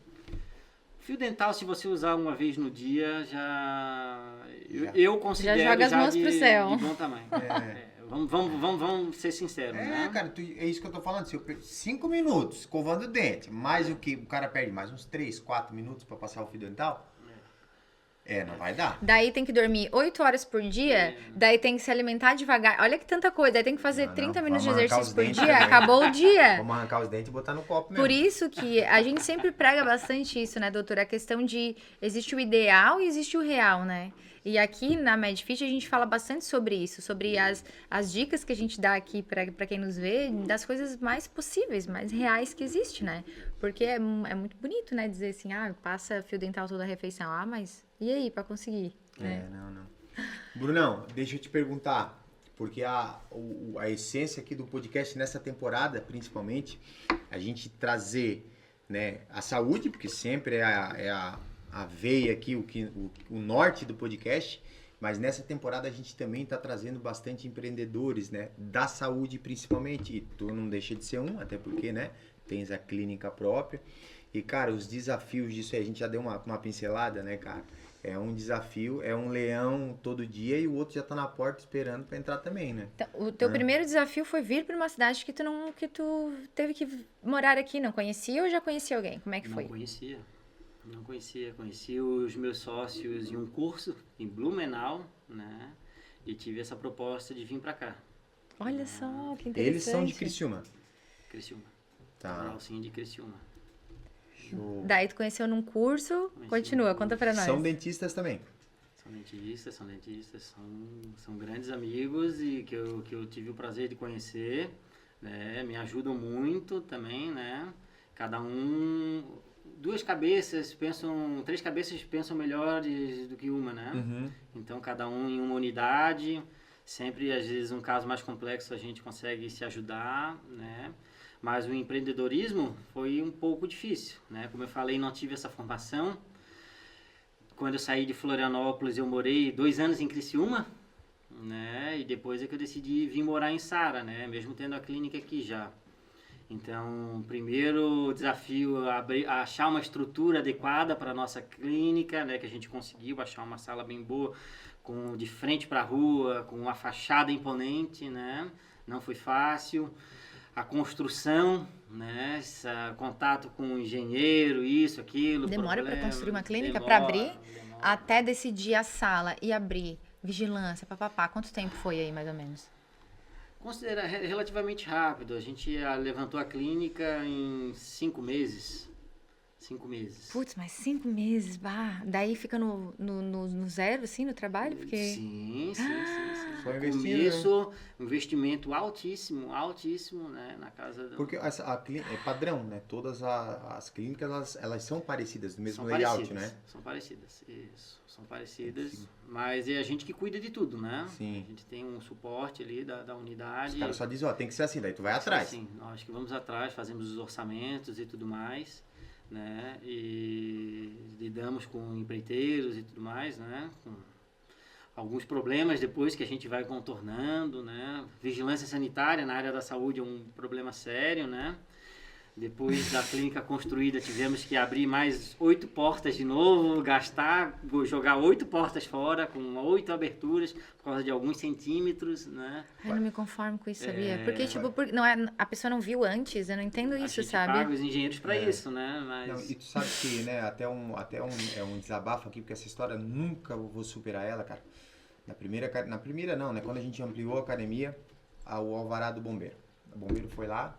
Fio dental, se você usar uma vez no dia, já... Já. Eu considero Já joga as mãos de, pro céu. de bom tamanho. Vamos ser sinceros, né? Cara, é isso que eu tô falando. Se eu 5 minutos escovando o dente, mais o que o cara perde mais uns 3, 4 minutos pra passar o fio dental, não vai dar. Daí tem que dormir 8 horas por dia, daí tem que se alimentar devagar. Olha que tanta coisa, daí tem que fazer Não, 30 minutos de vamos arrancar exercício os por dentes dia, também. acabou o dia. Vamos arrancar os dentes e botar no copo mesmo. Por isso que a gente sempre prega bastante isso, né, doutora? A questão de existe o ideal e existe o real, né? E aqui na MedFit a gente fala bastante sobre isso, sobre as dicas que a gente dá aqui para quem nos vê, das coisas mais possíveis, mais reais que existe, né? Porque é muito bonito, né, dizer assim, passa fio dental toda a refeição. Mas e aí, para conseguir? Não. Brunão, deixa eu te perguntar, porque a essência aqui do podcast nessa temporada, principalmente, a gente trazer, né, a saúde, porque sempre é a veia aqui, o norte do podcast, mas nessa temporada a gente também está trazendo bastante empreendedores, né, da saúde principalmente, e tu não deixa de ser um, até porque, né, tens a clínica própria, e cara, os desafios disso aí, a gente já deu uma pincelada, né, cara, é um desafio, é um leão todo dia e o outro já tá na porta esperando para entrar também, né. Então, o teu primeiro desafio foi vir para uma cidade que tu teve que morar aqui, não conhecia ou já conhecia alguém? Como é que foi? Não conhecia. Conheci os meus sócios em um curso em Blumenau, né? E tive essa proposta de vir para cá. Olha só, que interessante. Eles são de Criciúma. Criciúma. Tá. Sim, de Criciúma. Show. Daí tu conheceu num curso, continua, conta pra nós. São dentistas também. São dentistas, são grandes amigos e que eu tive o prazer de conhecer, né? Me ajudam muito também, né? Cada um... três cabeças pensam melhores do que uma, né? Uhum. Então, cada um em uma unidade, sempre, às vezes, um caso mais complexo, a gente consegue se ajudar, né? Mas o empreendedorismo foi um pouco difícil, né? Como eu falei, não tive essa formação. Quando eu saí de Florianópolis, eu morei 2 anos em Criciúma, né? E depois é que eu decidi vir morar em Sara, né? Mesmo tendo a clínica aqui já. Então, primeiro desafio achar uma estrutura adequada para a nossa clínica, né, que a gente conseguiu achar uma sala bem boa, de frente para a rua, com uma fachada imponente, né? Não foi fácil. A construção, né, contato com o engenheiro, isso, aquilo. Demora para problema, construir uma clínica, demora, para abrir, demora. até decidir a sala e abrir, vigilância, papapá. Quanto tempo foi aí, mais ou menos? Considera relativamente rápido. A gente levantou a clínica em 5 meses. 5 meses. Putz, mas 5 meses, bah. Daí fica no zero, assim, no trabalho? Porque... Sim. Só investir, Começo, investimento altíssimo, né? Na casa do... Porque é padrão, né? Todas as clínicas, elas são parecidas, do mesmo São layout, parecidas, né? São parecidas, isso. São parecidas, mas é a gente que cuida de tudo, né? Sim. A gente tem um suporte ali da unidade. Os caras só dizem, tem que ser assim, daí tu vai atrás. Sim, nós que vamos atrás, fazemos os orçamentos e tudo mais, né? E lidamos com empreiteiros e tudo mais, né? Com alguns problemas depois que a gente vai contornando, né? Vigilância sanitária na área da saúde é um problema sério, né? Depois da clínica construída, tivemos que abrir mais 8 portas de novo, jogar 8 portas fora, com 8 aberturas, por causa de alguns centímetros, né? Eu não me conformo com isso, sabia? Porque, tipo, não é, a pessoa não viu antes, eu não entendo A isso, gente sabe? paga os engenheiros para isso, né? Mas... Não, e tu sabe que, né, é um desabafo aqui, porque essa história nunca eu vou superar ela, cara. Na primeira não, né? Quando a gente ampliou a academia, o alvará do bombeiro. O bombeiro foi lá,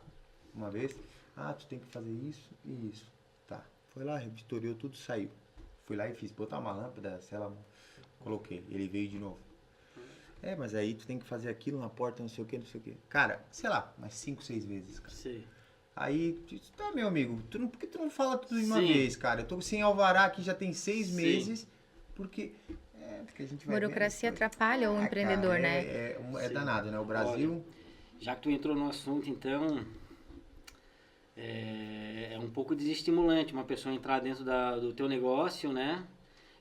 uma vez, tu tem que fazer isso e isso. Tá. Foi lá, vistoriou tudo, saiu. Fui lá e fiz, botar uma lâmpada, sei lá, coloquei. Ele veio de novo. Mas aí tu tem que fazer aquilo na porta, não sei o que, não sei o que. Cara, sei lá, mais 5, 6 vezes, cara. Sim. Aí, tá, meu amigo, por que tu não fala tudo de uma Sim. vez, cara? Eu tô sem alvará aqui já tem 6 Sim. meses, porque a gente vai Burocracia vendo, atrapalha o empreendedor, cara, né? É Sim. danado, né? O Brasil... Já que tu entrou no assunto, então, é um pouco desestimulante uma pessoa entrar dentro do teu negócio, né?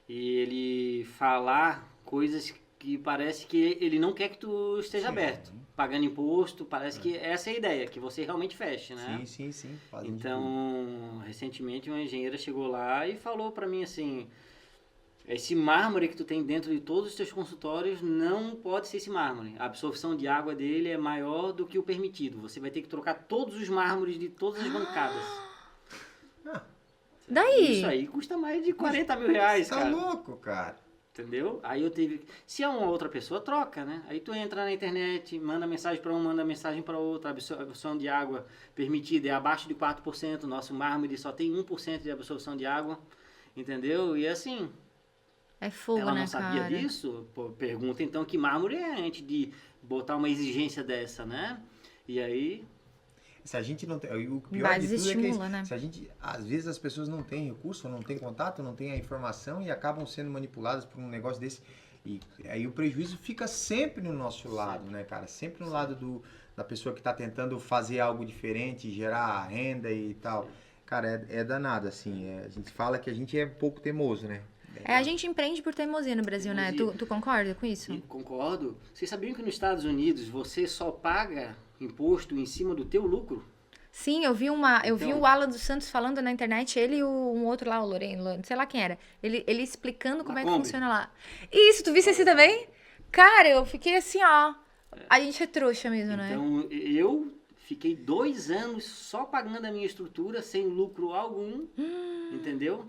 E ele falar coisas que parece que ele não quer que tu esteja Sim. aberto. Pagando imposto, parece que essa é a ideia, que você realmente feche, né? Sim. Fazem de tudo. Então, recentemente uma engenheira chegou lá e falou pra mim assim, esse mármore que tu tem dentro de todos os teus consultórios não pode ser esse mármore. A absorção de água dele é maior do que o permitido. Você vai ter que trocar todos os mármores de todas as bancadas. Daí? Isso aí custa mais de 40 mil reais, Tá cara. louco, cara. Entendeu? Aí eu tive... Se é uma outra pessoa, troca, né? Aí tu entra na internet, manda mensagem para um, manda mensagem para outro. A absorção de água permitida é abaixo de 4%. Nosso mármore só tem 1% de absorção de água. Entendeu? E assim... É fogo, Ela né, não sabia cara? disso? Pô, pergunta então que mármore é antes de botar uma exigência dessa, né? E aí... Se a gente não tem... O pior Vai, de tudo é que desestimula, né? se a gente... Às vezes as pessoas não têm recurso, não têm contato, não têm a informação e acabam sendo manipuladas por um negócio desse. E aí o prejuízo fica sempre no nosso lado, né, cara? Sempre no lado da pessoa que está tentando fazer algo diferente, gerar renda e tal. Cara, é danado, assim. A gente fala que a gente é um pouco teimoso, né? A gente empreende por teimosia no Brasil, né? Tu concorda com isso? E concordo. Vocês sabiam que nos Estados Unidos você só paga imposto em cima do teu lucro? Sim, eu vi o Alan dos Santos falando na internet, ele e um outro lá, o Loreno, sei lá quem era. Ele explicando como é que Kombi. funciona lá. Isso, tu visse assim também? Cara, eu fiquei assim, ó. A gente é trouxa mesmo, né? Então, eu fiquei 2 anos só pagando a minha estrutura, sem lucro algum, entendeu?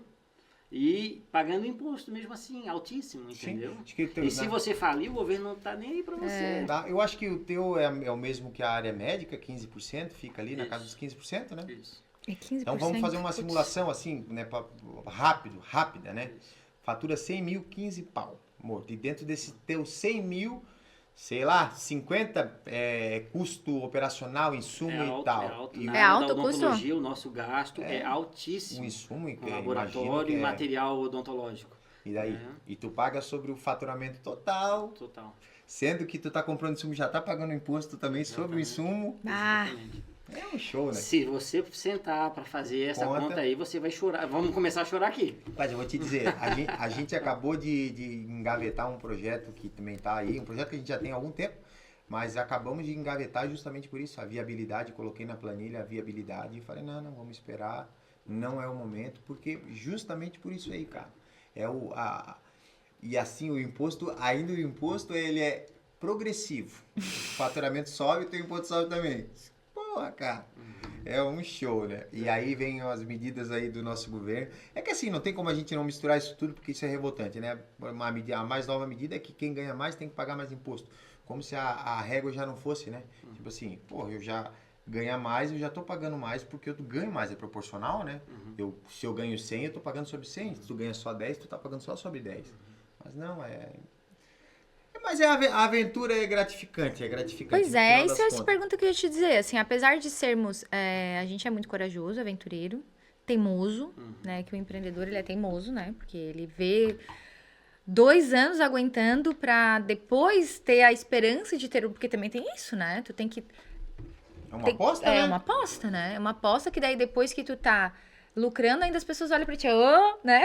E pagando imposto mesmo assim, altíssimo, entendeu? Acho que E se você falir, o governo não tá nem aí pra você. Eu acho que o teu é o mesmo que a área médica, 15%, fica ali na casa dos 15%, né? Isso. É 15%. Então vamos fazer uma putz. simulação assim, né, rápida, né? Fatura 100 mil, 15 pau, morto. E dentro desse teu 100 mil, sei lá, 50 custo operacional, insumo e tal. É alto. E Na É área alto da o custo? odontologia, o nosso gasto é um altíssimo. insumo que Com imagino laboratório que e material odontológico. E daí? É. E tu paga sobre o faturamento total, Total. sendo que tu tá comprando insumo, já tá pagando imposto também sobre o insumo. Ah, Exatamente. É um show, né? Se você sentar para fazer essa Conta. conta aí, você vai chorar. Vamos começar a chorar aqui. Mas eu vou te dizer, a gente acabou de engavetar um projeto que também tá aí, um projeto que a gente já tem há algum tempo, mas acabamos de engavetar justamente por isso, a viabilidade, coloquei na planilha a viabilidade e falei, não, vamos esperar, não é o momento, porque justamente por isso aí, cara. E assim, o imposto ele é progressivo. O faturamento sobe, o teu imposto sobe também. Porra, cara. É um show, né? E aí vem as medidas aí do nosso governo. É que assim, não tem como a gente não misturar isso tudo, porque isso é revoltante, né? A mais nova medida é que quem ganha mais tem que pagar mais imposto. Como se a régua já não fosse, né? Tipo assim, porra, eu já ganho mais, eu já tô pagando mais porque eu ganho mais, é proporcional, né? Se eu ganho 100, eu tô pagando sobre 100. Se tu ganha só 10, tu tá pagando só sobre 10. Mas não, Mas a aventura é gratificante, pois no é, final isso das é essa contas. pergunta que eu ia te dizer, assim, apesar de sermos, a gente é muito corajoso, aventureiro, teimoso, né, que o empreendedor, ele é teimoso, né, porque ele vê 2 anos aguentando pra depois ter a esperança de ter, porque também tem isso, né, tu tem que... É uma aposta, né? É uma aposta, né, é uma aposta que daí depois que tu tá lucrando, ainda as pessoas olham pra ti, ô, né?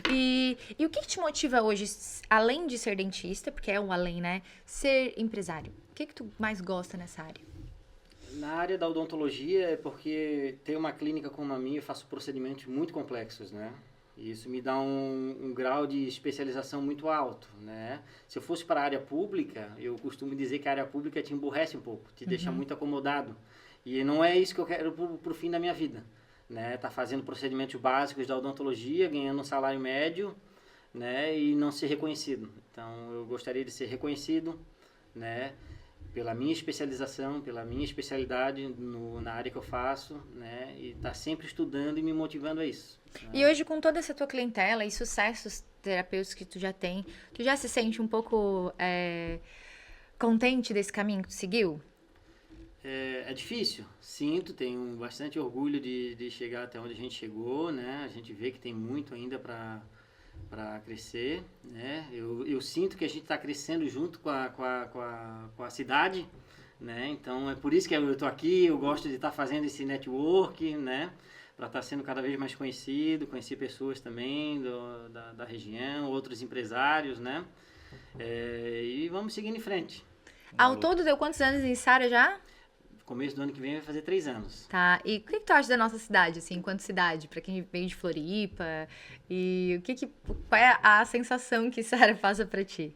E o que te motiva hoje, além de ser dentista, porque é um além, né? Ser empresário. O que tu mais gosta nessa área? Na área da odontologia é porque tem uma clínica como a minha, eu faço procedimentos muito complexos, né? E isso me dá um grau de especialização muito alto, né? Se eu fosse para a área pública, eu costumo dizer que a área pública te emburrece um pouco, te deixa muito acomodado. E não é isso que eu quero pro fim da minha vida, né? Tá fazendo procedimentos básicos da odontologia, ganhando um salário médio, né? E não ser reconhecido. Então, eu gostaria de ser reconhecido, né? Pela minha especialização, pela minha especialidade na área que eu faço, né? E tá sempre estudando e me motivando a isso. Né? E hoje, com toda essa tua clientela e sucessos terapêuticos que tu já tem, tu já se sente um pouco contente desse caminho que tu seguiu? É difícil, sinto, tenho bastante orgulho de chegar até onde a gente chegou, né? A gente vê que tem muito ainda para crescer, né? Eu sinto que a gente está crescendo junto com a cidade, né? Então é por isso que eu estou aqui, eu gosto de estar fazendo esse network, né? Para estar sendo cada vez mais conhecido, conhecer pessoas também da região, outros empresários, né? E vamos seguindo em frente. Ao todo, deu quantos anos em Sara já? Começo do ano que vem vai fazer 3 anos. Tá, e o que tu acha da nossa cidade, assim, enquanto cidade? Pra quem vem de Floripa, e qual é a sensação que Sara passa pra ti?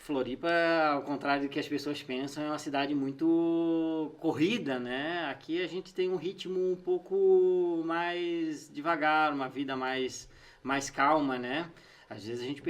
Floripa, ao contrário do que as pessoas pensam, é uma cidade muito corrida, né? Aqui a gente tem um ritmo um pouco mais devagar, uma vida mais calma, né? Às vezes a gente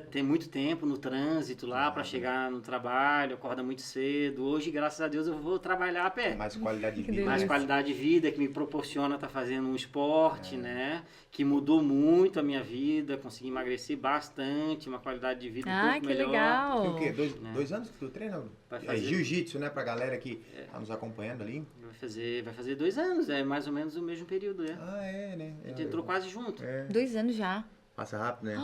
tem muito tempo no trânsito lá para chegar no trabalho, acorda muito cedo. Hoje, graças a Deus, eu vou trabalhar a pé. Mais qualidade de vida. Mais qualidade de vida, que me proporciona estar fazendo um esporte, né? Que mudou muito a minha vida, consegui emagrecer bastante, uma qualidade de vida um pouco melhor. Legal! Tem o quê? Dois anos que tu treina? Vai jiu-jitsu, né? Pra galera que tá nos acompanhando ali. Vai fazer 2 anos, é mais ou menos o mesmo período, né? Ah, né? A gente entrou quase junto. 2 anos já. Passa rápido, né?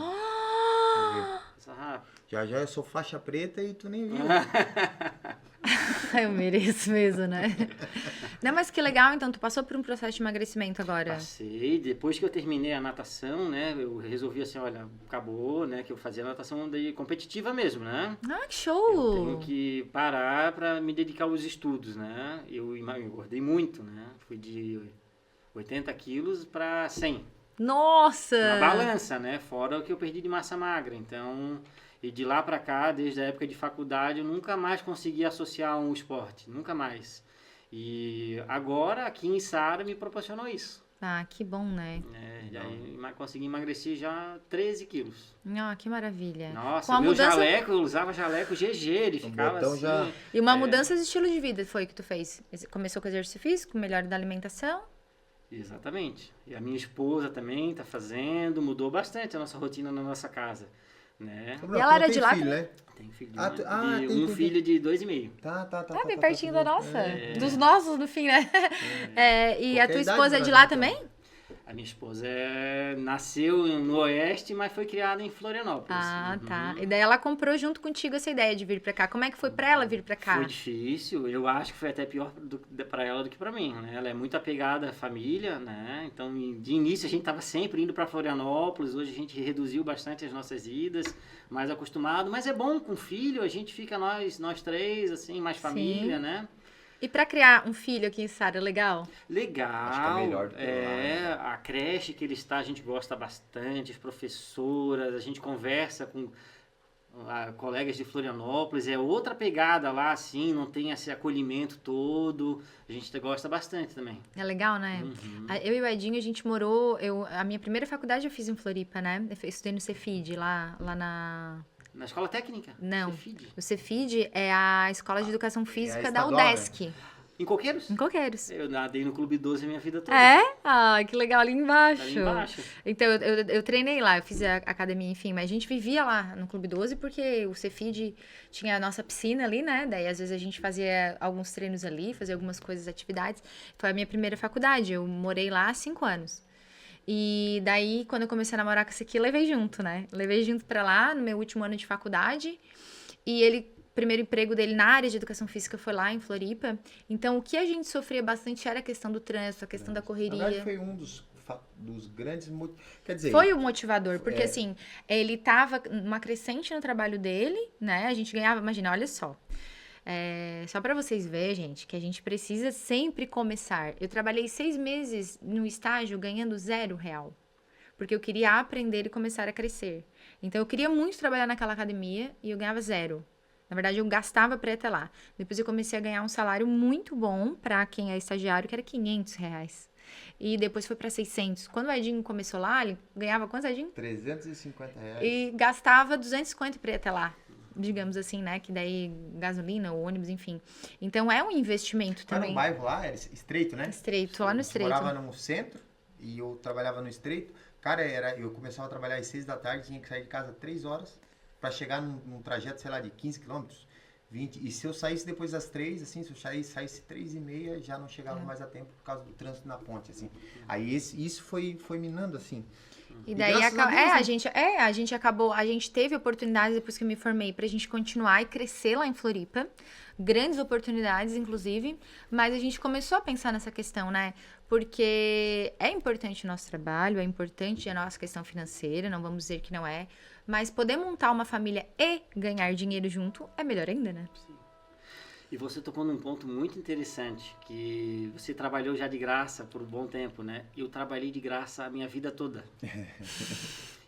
Passa rápido. Já eu sou faixa preta e tu nem viu. Eu mereço mesmo, né? Não, mas que legal, então, tu passou por um processo de emagrecimento agora. Passei, depois que eu terminei a natação, né, eu resolvi assim, olha, acabou, né, que eu fazia natação competitiva mesmo, né? Ah, que show! Eu tenho que parar para me dedicar aos estudos, né? Eu engordei muito, né? Fui de 80 quilos para 100. Nossa! Na balança, né? Fora o que eu perdi de massa magra. Então, e de lá pra cá, desde a época de faculdade, eu nunca mais consegui associar um esporte. Nunca mais. E agora, aqui em Sara, me proporcionou isso. Ah, que bom, né? Consegui emagrecer já 13 quilos. Ah, que maravilha. Nossa, com a meu mudança... jaleco, eu usava jaleco GG, ele ficava assim... Já... E uma mudança de estilo de vida foi que tu fez? Começou com exercício físico, melhora da alimentação? Exatamente. E a minha esposa também está fazendo, mudou bastante a nossa rotina na nossa casa, né? E ela era de lá filho, né? Tem filho tem filho de 2,5. Tá. Bem pertinho da nossa. Dos nossos, no fim, né? E a tua Qualquer esposa é idade de pra lá gente, também? A minha esposa nasceu no Oeste, mas foi criada em Florianópolis. Ah, tá. E daí ela comprou junto contigo essa ideia de vir pra cá. Como é que foi pra ela vir pra cá? Foi difícil. Eu acho que foi até pior pra ela do que pra mim, né? Ela é muito apegada à família, né? Então, de início, a gente tava sempre indo pra Florianópolis. Hoje a gente reduziu bastante as nossas idas, mais acostumado. Mas é bom com filho, a gente fica nós três, assim, mais família, né? E pra criar um filho aqui em Sara, legal? Legal. Acho que é melhor do que lá, né? A creche que ele está, a gente gosta bastante, as professoras, a gente conversa com colegas de Florianópolis, é outra pegada lá, assim, não tem esse acolhimento todo, a gente gosta bastante também. É legal, né? Eu e o Edinho, a gente morou, a minha primeira faculdade eu fiz em Floripa, né? Eu estudei no Cefid, lá Na escola técnica? Não. Cefid. O Cefid é a Escola de Educação Física da estadual, né? UDESC. Em Coqueiros? Em Coqueiros. Eu nadei no Clube 12 a minha vida toda. É? Ah, que legal, ali embaixo. Ali embaixo. Então, eu treinei lá, eu fiz a academia, enfim, mas a gente vivia lá no Clube 12 porque o Cefid tinha a nossa piscina ali, né? Daí, às vezes, a gente fazia alguns treinos ali, fazia algumas coisas, atividades. Foi a minha primeira faculdade, eu morei lá há 5 anos. E daí, quando eu comecei a namorar com esse aqui, levei junto, né? Levei junto pra lá, no meu último ano de faculdade. E ele, primeiro emprego dele na área de educação física foi lá em Floripa. Então, o que a gente sofria bastante era a questão do trânsito, a questão da Na correria. verdade, dos grandes... Quer dizer... Foi o motivador, porque assim, ele tava numa crescente no trabalho dele, né? A gente ganhava, imagina, olha só. Só pra vocês verem, gente, que a gente precisa sempre começar. Eu trabalhei 6 meses no estágio ganhando R$0, porque eu queria aprender e começar a crescer. Então, eu queria muito trabalhar naquela academia e eu ganhava 0. Na verdade, eu gastava pra ir até lá. Depois eu comecei a ganhar um salário muito bom pra quem é estagiário, que era R$500. E depois foi pra 600. Quando o Edinho começou lá, ele ganhava quantos, Edinho? R$350. E gastava 250 pra ir até lá. Digamos assim, né? Que daí gasolina, ônibus, enfim. Então, é um investimento também. Era um bairro lá, era estreito, né? Estreito, lá no Estreito. Eu morava no centro e eu trabalhava no Estreito. Cara, eu começava a trabalhar às 6 da tarde, tinha que sair de casa 3 horas para chegar num trajeto, sei lá, de 15 quilômetros, 20. E se eu saísse depois das 3, assim, se eu saísse 3h30, já não chegava mais a tempo por causa do trânsito na ponte, assim. Aí isso foi minando, assim. E daí a gente teve oportunidades depois que eu me formei pra gente continuar e crescer lá em Floripa. Grandes oportunidades, inclusive, mas a gente começou a pensar nessa questão, né? Porque é importante o nosso trabalho, é importante a nossa questão financeira, não vamos dizer que não é, mas poder montar uma família e ganhar dinheiro junto é melhor ainda, né? Sim. E você tocou num ponto muito interessante, que você trabalhou já de graça por um bom tempo, né? Eu trabalhei de graça a minha vida toda.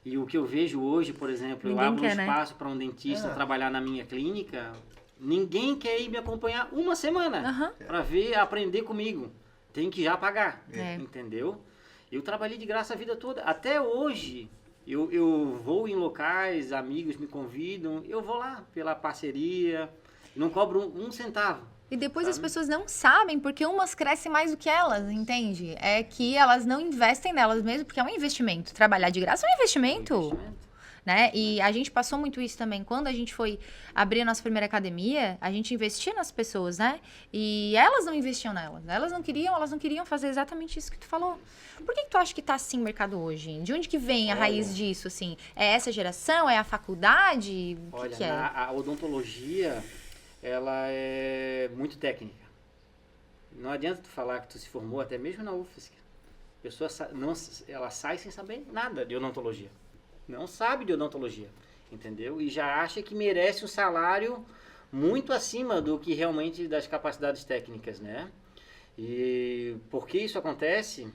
E o que eu vejo hoje, por exemplo, eu abro um espaço para um dentista trabalhar na minha clínica, ninguém quer ir me acompanhar uma semana para aprender comigo. Tem que já pagar, entendeu? Eu trabalhei de graça a vida toda. Até hoje, eu vou em locais, amigos me convidam, eu vou lá pela parceria... Não cobro um centavo. E depois as pessoas não sabem, porque umas crescem mais do que elas, entende? É que elas não investem nelas mesmo, porque é um investimento. Trabalhar de graça é um investimento. Né? E a gente passou muito isso também. Quando a gente foi abrir a nossa primeira academia, a gente investia nas pessoas, né? E elas não investiam nelas. Elas não queriam fazer exatamente isso que tu falou. Por que tu acha que tá assim o mercado hoje? De onde que vem a raiz disso, assim? É essa geração? É a faculdade? O que é? A odontologia... ela é muito técnica. Não adianta tu falar que tu se formou até mesmo na UFSC. A pessoa ela sai sem saber nada de odontologia. Não sabe de odontologia, entendeu? E já acha que merece um salário muito acima do que realmente das capacidades técnicas, né? E por que isso acontece?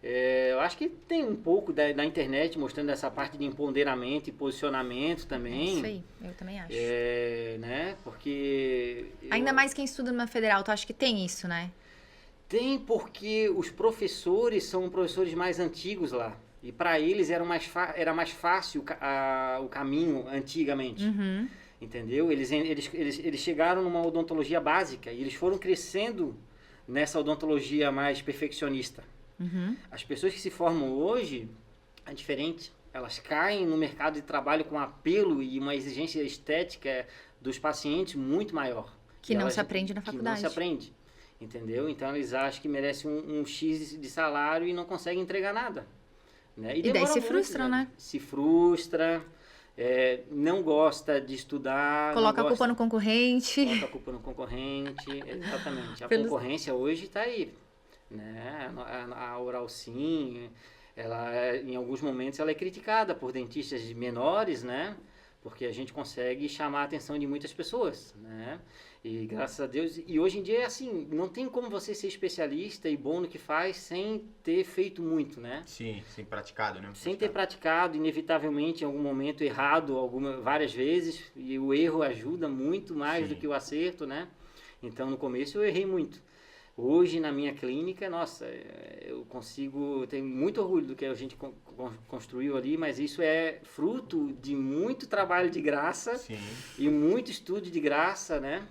Eu acho que tem um pouco da internet mostrando essa parte de empoderamento e posicionamento também. Isso aí, eu também acho. Né? Porque... Ainda mais quem estuda numa federal, tu acha que tem isso, né? Tem, porque os professores são professores mais antigos lá. E para eles era mais fácil o caminho antigamente. Uhum. Entendeu? Eles chegaram numa odontologia básica e eles foram crescendo nessa odontologia mais perfeccionista. Uhum. As pessoas que se formam hoje é diferente. Elas caem no mercado de trabalho com apelo e uma exigência estética dos pacientes muito maior. Que não se aprende na faculdade. Que não se aprende, entendeu? Então eles acham que merecem um X de salário e não conseguem entregar nada. Né? E daí se frustram, né? Se frustra, não gosta de estudar. Coloca a culpa no concorrente. Coloca a culpa no concorrente, exatamente. A concorrência hoje está aí. Né? A Oral Sim, ela em alguns momentos ela é criticada por dentistas menores, né? Porque a gente consegue chamar a atenção de muitas pessoas, né? E graças a Deus, e hoje em dia é assim, não tem como você ser especialista e bom no que faz sem ter feito muito, né? Sim, sem praticado, né? Sem ter praticado, inevitavelmente, em algum momento errado, várias vezes, e o erro ajuda muito mais do que o acerto, né? Então, no começo eu errei muito. Hoje, na minha clínica, nossa, eu tenho muito orgulho do que a gente construiu ali, mas isso é fruto de muito trabalho de graça e muito estudo de graça, né?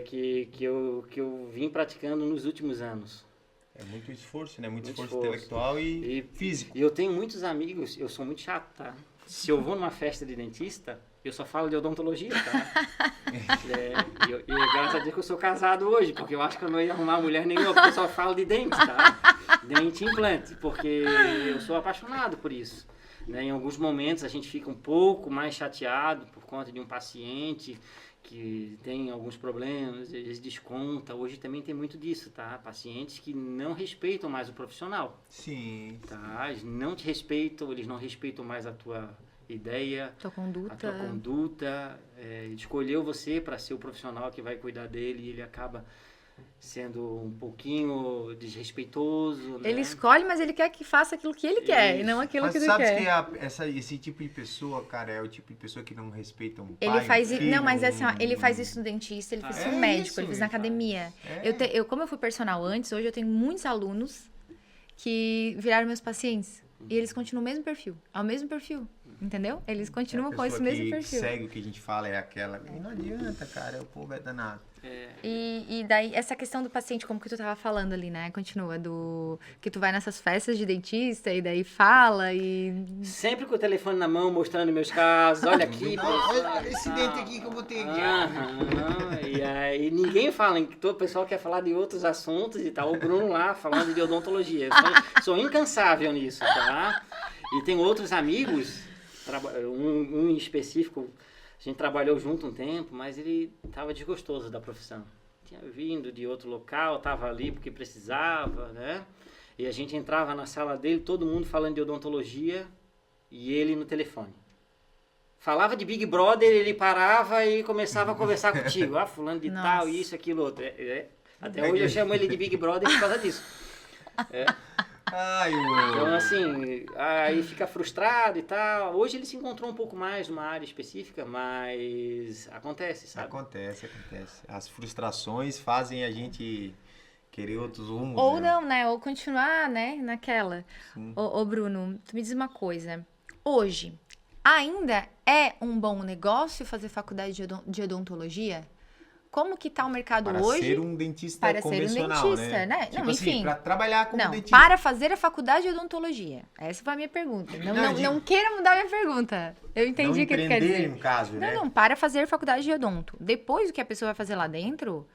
Que eu vim praticando nos últimos anos. É muito esforço, né? Muito esforço intelectual e físico. E eu tenho muitos amigos, eu sou muito chato, tá? Se eu vou numa festa de dentista, eu só falo de odontologia, tá? E graças a Deus que eu sou casado hoje, porque eu acho que eu não ia arrumar mulher nenhuma, porque eu só falo de dente, tá? Dente e implante, porque eu sou apaixonado por isso. Né? Em alguns momentos a gente fica um pouco mais chateado por conta de um paciente que tem alguns problemas, às vezes desconta. Hoje também tem muito disso, tá? Pacientes que não respeitam mais o profissional. Sim. Tá? Eles não te respeitam, eles não respeitam mais a tua ideia, Tua conduta. a tua conduta. Ele escolheu você para ser o profissional que vai cuidar dele e ele acaba sendo um pouquinho desrespeitoso, né? Ele escolhe, mas ele quer que faça aquilo que ele quer, e não aquilo Mas que ele sabe quer. que esse tipo de pessoa, cara, é o tipo de pessoa que não respeita um pai, Ele faz um filho, não, mas assim, ó, ele faz isso no dentista, ele fez isso no médico, isso, ele fez na ele faz. academia. É. Como eu fui personal antes, hoje eu tenho muitos alunos que viraram meus pacientes. E eles continuam o mesmo perfil. É o mesmo perfil. Entendeu? Eles continuam com esse mesmo que perfil. segue o que a gente fala, é aquela. E não adianta, cara, o povo é danado. E daí, essa questão do paciente, como que tu tava falando ali, né? Continua, que tu vai nessas festas de dentista e daí fala e... Sempre com o telefone na mão, mostrando meus casos. Olha aqui, Olha esse dente aqui que eu botei aqui. E aí ninguém fala, todo o pessoal quer falar de outros assuntos e tal. O Bruno lá falando de odontologia. Eu sou incansável nisso, tá? E tem outros amigos, um em específico, a gente trabalhou junto um tempo, mas ele estava desgostoso da profissão. Tinha vindo de outro local, estava ali porque precisava, né? E a gente entrava na sala dele, todo mundo falando de odontologia e ele no telefone. Falava de Big Brother, ele parava e começava a conversar contigo. Ah, fulano de tal, isso, aquilo, outro. Até hoje eu chamo ele de Big Brother por causa disso. Então, assim, aí fica frustrado e tal. Hoje ele se encontrou um pouco mais numa área específica, mas acontece, sabe? Acontece. As frustrações fazem a gente querer outros rumos. Ou né? não, né? Ou continuar, né? Naquela. Ô, Bruno, tu me diz uma coisa. Hoje, ainda é um bom negócio fazer faculdade de odontologia? Como que tá o mercado Para hoje? ser um dentista para convencional, ser um dentista, né? Tipo Não, assim, enfim. para trabalhar como Não, dentista. para fazer a faculdade de odontologia. Essa foi a minha pergunta. Não queira mudar minha pergunta. Eu entendi o que tu quer dizer. no caso, né? Não, para fazer faculdade de odonto. Depois o que a pessoa vai fazer lá dentro,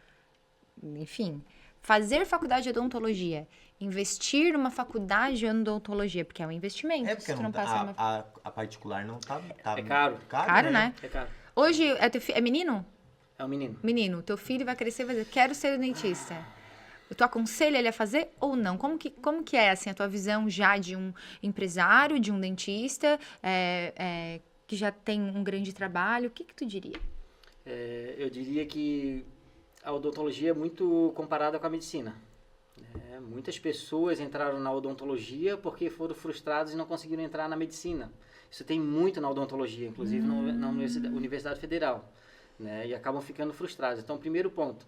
enfim, fazer faculdade de odontologia, investir numa faculdade de odontologia, porque é um investimento. É porque se tu não passa numa... a particular não tá É caro. Caro, né? É caro. Hoje, é menino? É um menino. Menino, teu filho vai crescer e vai dizer, quero ser dentista. Tu aconselha ele a fazer ou não? Como que é assim, a tua visão já de um empresário, de um dentista, que já tem um grande trabalho? O que tu diria? Eu diria que a odontologia é muito comparada com a medicina. Muitas pessoas entraram na odontologia porque foram frustradas e não conseguiram entrar na medicina. Isso tem muito na odontologia, inclusive na Universidade Federal. Né, e acabam ficando frustrados. Então, primeiro ponto,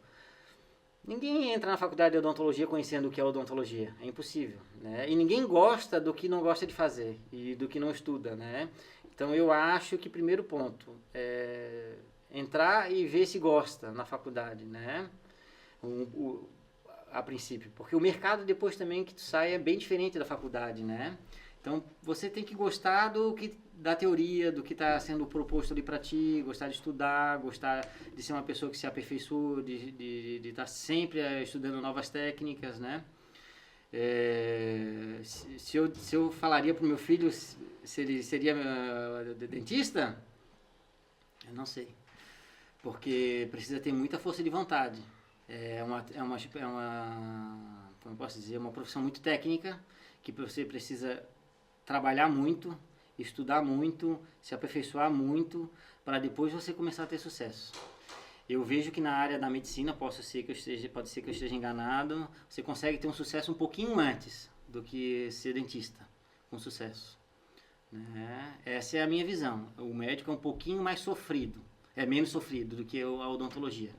ninguém entra na faculdade de odontologia conhecendo o que é odontologia, é impossível, né? E ninguém gosta do que não gosta de fazer e do que não estuda, né? Então, eu acho que primeiro ponto é entrar e ver se gosta na faculdade, né? A princípio, porque o mercado depois também que tu sai é bem diferente da faculdade, né? Então, você tem que gostar da teoria, do que está sendo proposto ali para ti, gostar de estudar, gostar de ser uma pessoa que se aperfeiçoa, de estar sempre estudando novas técnicas, né? Se eu falaria para o meu filho se ele seria dentista, eu não sei. Porque precisa ter muita força de vontade. Como eu posso dizer, uma profissão muito técnica, que você precisa trabalhar muito, estudar muito, se aperfeiçoar muito, para depois você começar a ter sucesso. Eu vejo que na área da medicina, pode ser que eu esteja enganado, você consegue ter um sucesso um pouquinho antes do que ser dentista, com sucesso. Né? Essa é a minha visão. O médico é um pouquinho mais sofrido, é menos sofrido do que a odontologia.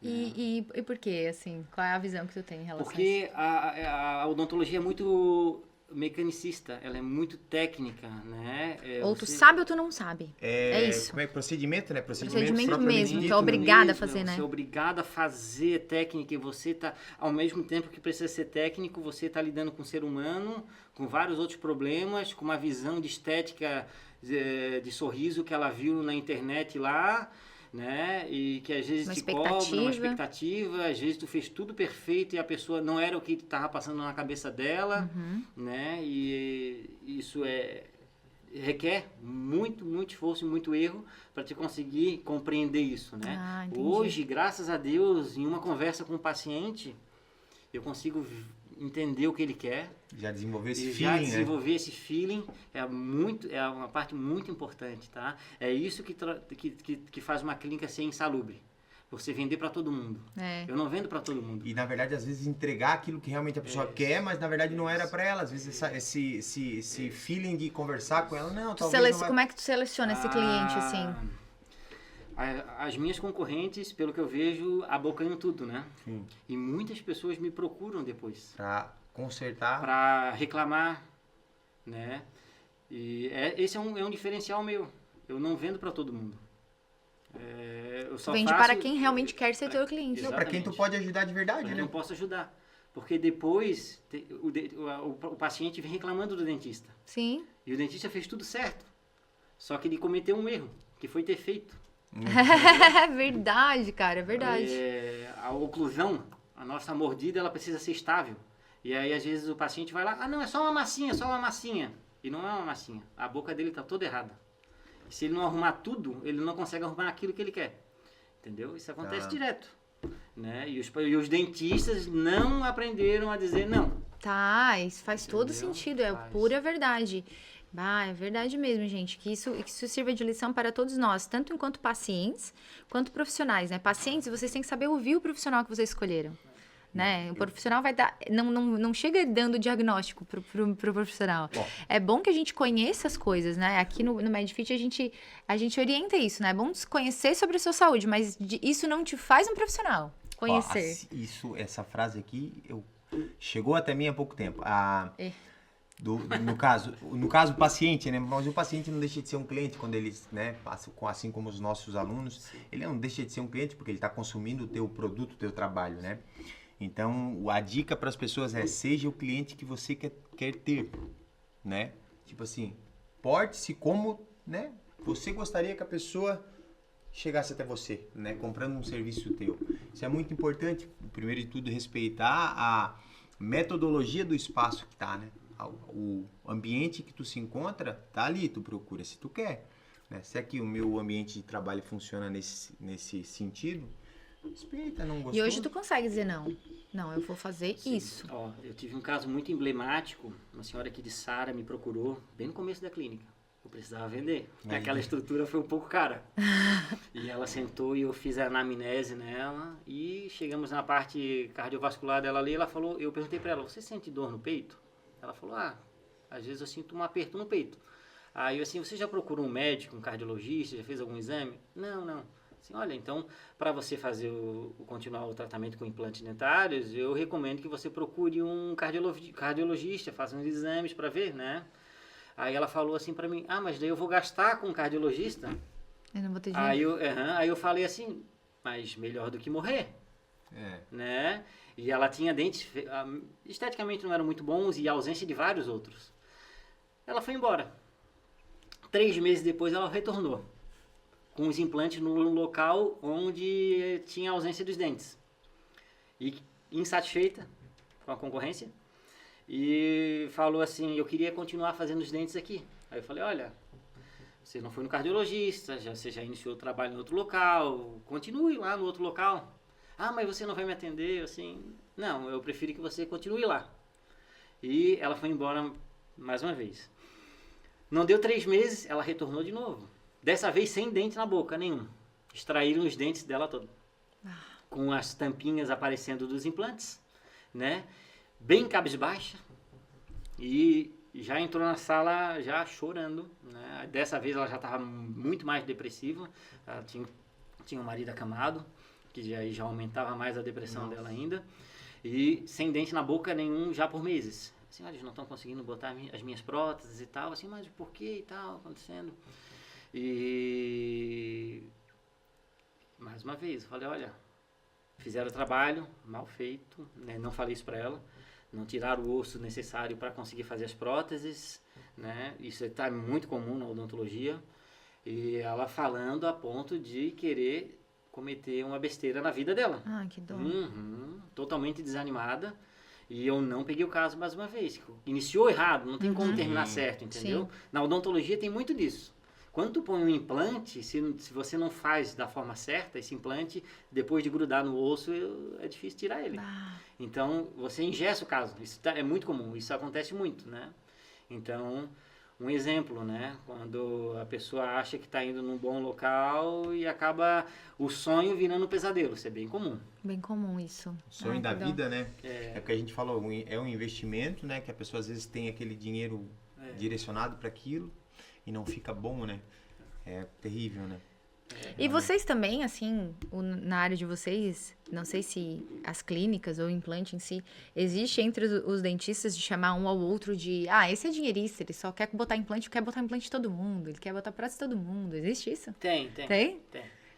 E por quê, assim? Qual é a visão que tu tem em relação a isso? Porque a odontologia é muito mecanicista, ela é muito técnica, né? Ou tu sabe ou tu não sabe. É isso. Como é que procedimento, né? Procedimento mesmo, tu é obrigada a fazer, né? Você é obrigada a fazer técnica e você tá, ao mesmo tempo que precisa ser técnico, você tá lidando com o ser humano, com vários outros problemas, com uma visão de estética de sorriso que ela viu na internet lá, né? E que às vezes te cobra uma expectativa, às vezes tu fez tudo perfeito e a pessoa não era o que estava passando na cabeça dela, né? E isso é requer muito esforço e muito erro para te conseguir compreender isso, né? Ah, entendi. Hoje, graças a Deus, em uma conversa com o paciente, eu consigo entender o que ele quer. Já desenvolveu esse E feeling, já né? desenvolver esse feeling é uma parte muito importante, tá? É isso que faz uma clínica ser insalubre. Você vender para todo mundo. É. Eu não vendo para todo mundo. E na verdade, às vezes, entregar aquilo que realmente a pessoa quer, mas na verdade não era pra ela. Às vezes esse feeling de conversar com ela, não, talvez não vai... Como é que tu seleciona esse cliente, assim? As minhas concorrentes, pelo que eu vejo, abocanham tudo, né? Sim. E muitas pessoas me procuram depois. Pra consertar. Para reclamar, né? E esse é um diferencial meu. Eu não vendo para todo mundo. Eu só Vende faço... para quem realmente quer ser teu cliente. Não, pra quem tu pode ajudar de verdade, Eu né? não posso ajudar. Porque depois o paciente vem reclamando do dentista. Sim. E o dentista fez tudo certo. Só que ele cometeu um erro, que foi ter feito. É verdade, cara, é verdade. A oclusão, a nossa mordida, ela precisa ser estável. E aí, às vezes, o paciente vai lá, não, é só uma massinha, só uma massinha. E não é uma massinha. A boca dele está toda errada. Se ele não arrumar tudo, ele não consegue arrumar aquilo que ele quer. Entendeu? Isso acontece direto. Né? E os dentistas não aprenderam a dizer não. Tá, isso faz todo Entendeu? sentido, é Faz. pura verdade. Bah, é verdade mesmo, gente, que isso sirva de lição para todos nós, tanto enquanto pacientes, quanto profissionais, né? Pacientes, vocês têm que saber ouvir o profissional que vocês escolheram, né? O profissional vai dar, não chega dando diagnóstico pro profissional. Bom. É bom que a gente conheça as coisas, né? Aqui no MedFit a gente orienta isso, né? É bom conhecer sobre a sua saúde, mas isso não te faz um profissional. Conhecer. Ó, essa frase aqui, chegou até mim há pouco tempo. No caso, o paciente, né? Mas o paciente não deixa de ser um cliente quando ele, né, passa assim como os nossos alunos. Ele não deixa de ser um cliente porque ele está consumindo o teu produto, o teu trabalho, né? Então, a dica para as pessoas é: seja o cliente que você quer ter, né? Tipo assim, porte-se como, né, você gostaria que a pessoa chegasse até você, né, comprando um serviço teu. Isso é muito importante. Primeiro de tudo, respeitar a metodologia do espaço que tá, né? O ambiente que tu se encontra, tá ali, tu procura se tu quer, né? Se aqui o meu ambiente de trabalho funciona nesse sentido, respeita, não gostou. E hoje tu consegue dizer não. Não, eu vou fazer isso. Ó, eu tive um caso muito emblemático. Uma senhora aqui de Sara me procurou bem no começo da clínica. Eu precisava vender. Porque aquela estrutura foi um pouco cara. E ela sentou e eu fiz a anamnese nela. E chegamos na parte cardiovascular dela ali. Eu perguntei para ela: você sente dor no peito? Ela falou: às vezes eu sinto um aperto no peito. Aí eu assim: você já procurou um médico, um cardiologista? Já fez algum exame? Não. Assim, olha, então, para você fazer continuar o tratamento com implantes dentários, eu recomendo que você procure um cardiologista, faça uns exames para ver, né? Aí ela falou assim para mim: mas daí eu vou gastar com um cardiologista? Eu não vou ter dinheiro. Aí eu falei assim: mas melhor do que morrer, né? E ela tinha dentes, esteticamente não eram muito bons e ausência de vários outros. Ela foi embora. 3 meses depois ela retornou, com os implantes no local onde tinha ausência dos dentes. E insatisfeita com a concorrência. E falou assim: eu queria continuar fazendo os dentes aqui. Aí eu falei: olha, você não foi no cardiologista, você já iniciou o trabalho em outro local, continue lá no outro local. Mas você não vai me atender? Eu assim, não, eu prefiro que você continue lá. E ela foi embora mais uma vez. Não deu 3 meses, ela retornou de novo. Dessa vez sem dente na boca nenhum. Extraíram os dentes dela todos. Com as tampinhas aparecendo dos implantes, né? Bem cabisbaixa. E já entrou na sala já chorando, né? Dessa vez ela já estava muito mais depressiva. Ela tinha um marido acamado, que já aumentava mais a depressão dela ainda. E sem dente na boca nenhum já por meses. Assim, eles não estão conseguindo botar as minhas próteses e tal. Assim, mas por que e tal acontecendo? E mais uma vez eu falei: olha, fizeram o trabalho mal feito, né? Não falei isso para ela, não tiraram o osso necessário para conseguir fazer as próteses, né? Isso está muito comum na odontologia. E ela falando a ponto de querer cometer uma besteira na vida dela. Que dó. Totalmente desanimada. E eu não peguei o caso mais uma vez. Iniciou errado, não tem como terminar certo, entendeu? Sim. Na odontologia tem muito disso. Quando tu põe um implante, se você não faz da forma certa, esse implante, depois de grudar no osso, é difícil tirar ele. Então, você engessa o caso. Isso é muito comum, isso acontece muito, né? Então, um exemplo, né? Quando a pessoa acha que está indo num bom local e acaba o sonho virando um pesadelo. Isso é bem comum. Bem comum isso. O sonho da vida, né? É o que a gente falou, é um investimento, né? Que a pessoa às vezes tem aquele dinheiro direcionado para aquilo e não fica bom, né? É terrível, né? E vocês também, assim, na área de vocês, não sei se as clínicas ou o implante em si, existe entre os dentistas de chamar um ao outro de, esse é dinheirista, ele só quer botar implante, quer botar implante em todo mundo, ele quer botar prótese em todo mundo. Existe isso? Tem.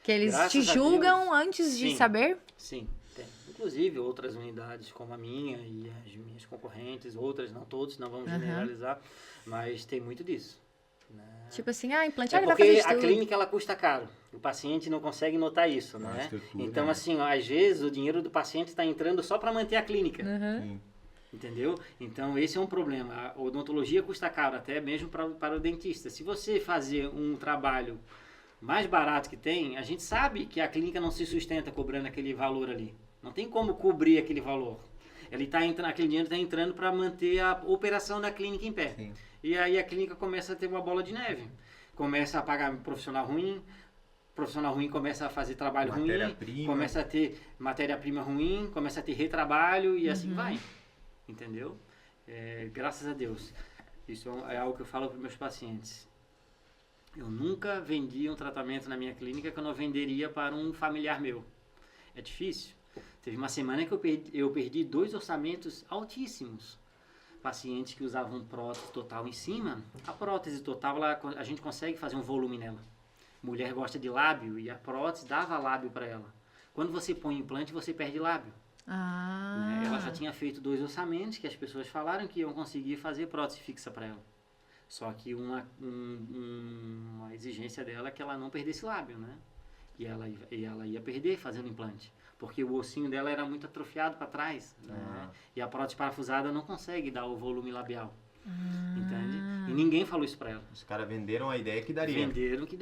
Que eles Graças te a julgam Deus. antes de Sim. saber? Sim, tem. Inclusive outras unidades como a minha e as minhas concorrentes, outras, não todos, não vamos generalizar, mas tem muito disso. Né? Tipo assim, implante, É ele vai fazer porque isso a tudo. clínica ela custa caro. O paciente não consegue notar isso, Ah, né? estrutura, Então, né? assim, às vezes o dinheiro do paciente está entrando só para manter a clínica. Sim. Entendeu? Então, esse é um problema. A odontologia custa caro, até mesmo para o dentista. Se você fazer um trabalho mais barato que tem, a gente sabe que a clínica não se sustenta cobrando aquele valor ali. Não tem como cobrir aquele valor. Aquele dinheiro está entrando para manter a operação da clínica em pé. Sim. E aí a clínica começa a ter uma bola de neve. Começa a pagar profissional ruim começa a fazer trabalho ruim, Matéria-prima. começa a ter matéria-prima ruim, começa a ter retrabalho e assim vai. Entendeu? Graças a Deus. Isso é algo que eu falo para os meus pacientes. Eu nunca vendi um tratamento na minha clínica que eu não venderia para um familiar meu. É difícil. Teve uma semana que eu perdi 2 orçamentos altíssimos. Pacientes que usavam prótese total em cima. A prótese total, a gente consegue fazer um volume nela. Mulher gosta de lábio e a prótese dava lábio para ela. Quando você põe implante, você perde lábio. Né? Ela já tinha feito 2 orçamentos que as pessoas falaram que iam conseguir fazer prótese fixa para ela. Só que uma exigência dela é que ela não perdesse lábio, né? E ela ia perder fazendo implante. Porque o ossinho dela era muito atrofiado para trás. Né? E a prótese parafusada não consegue dar o volume labial. Entende? E ninguém falou isso para ela. Os caras venderam a ideia que daria.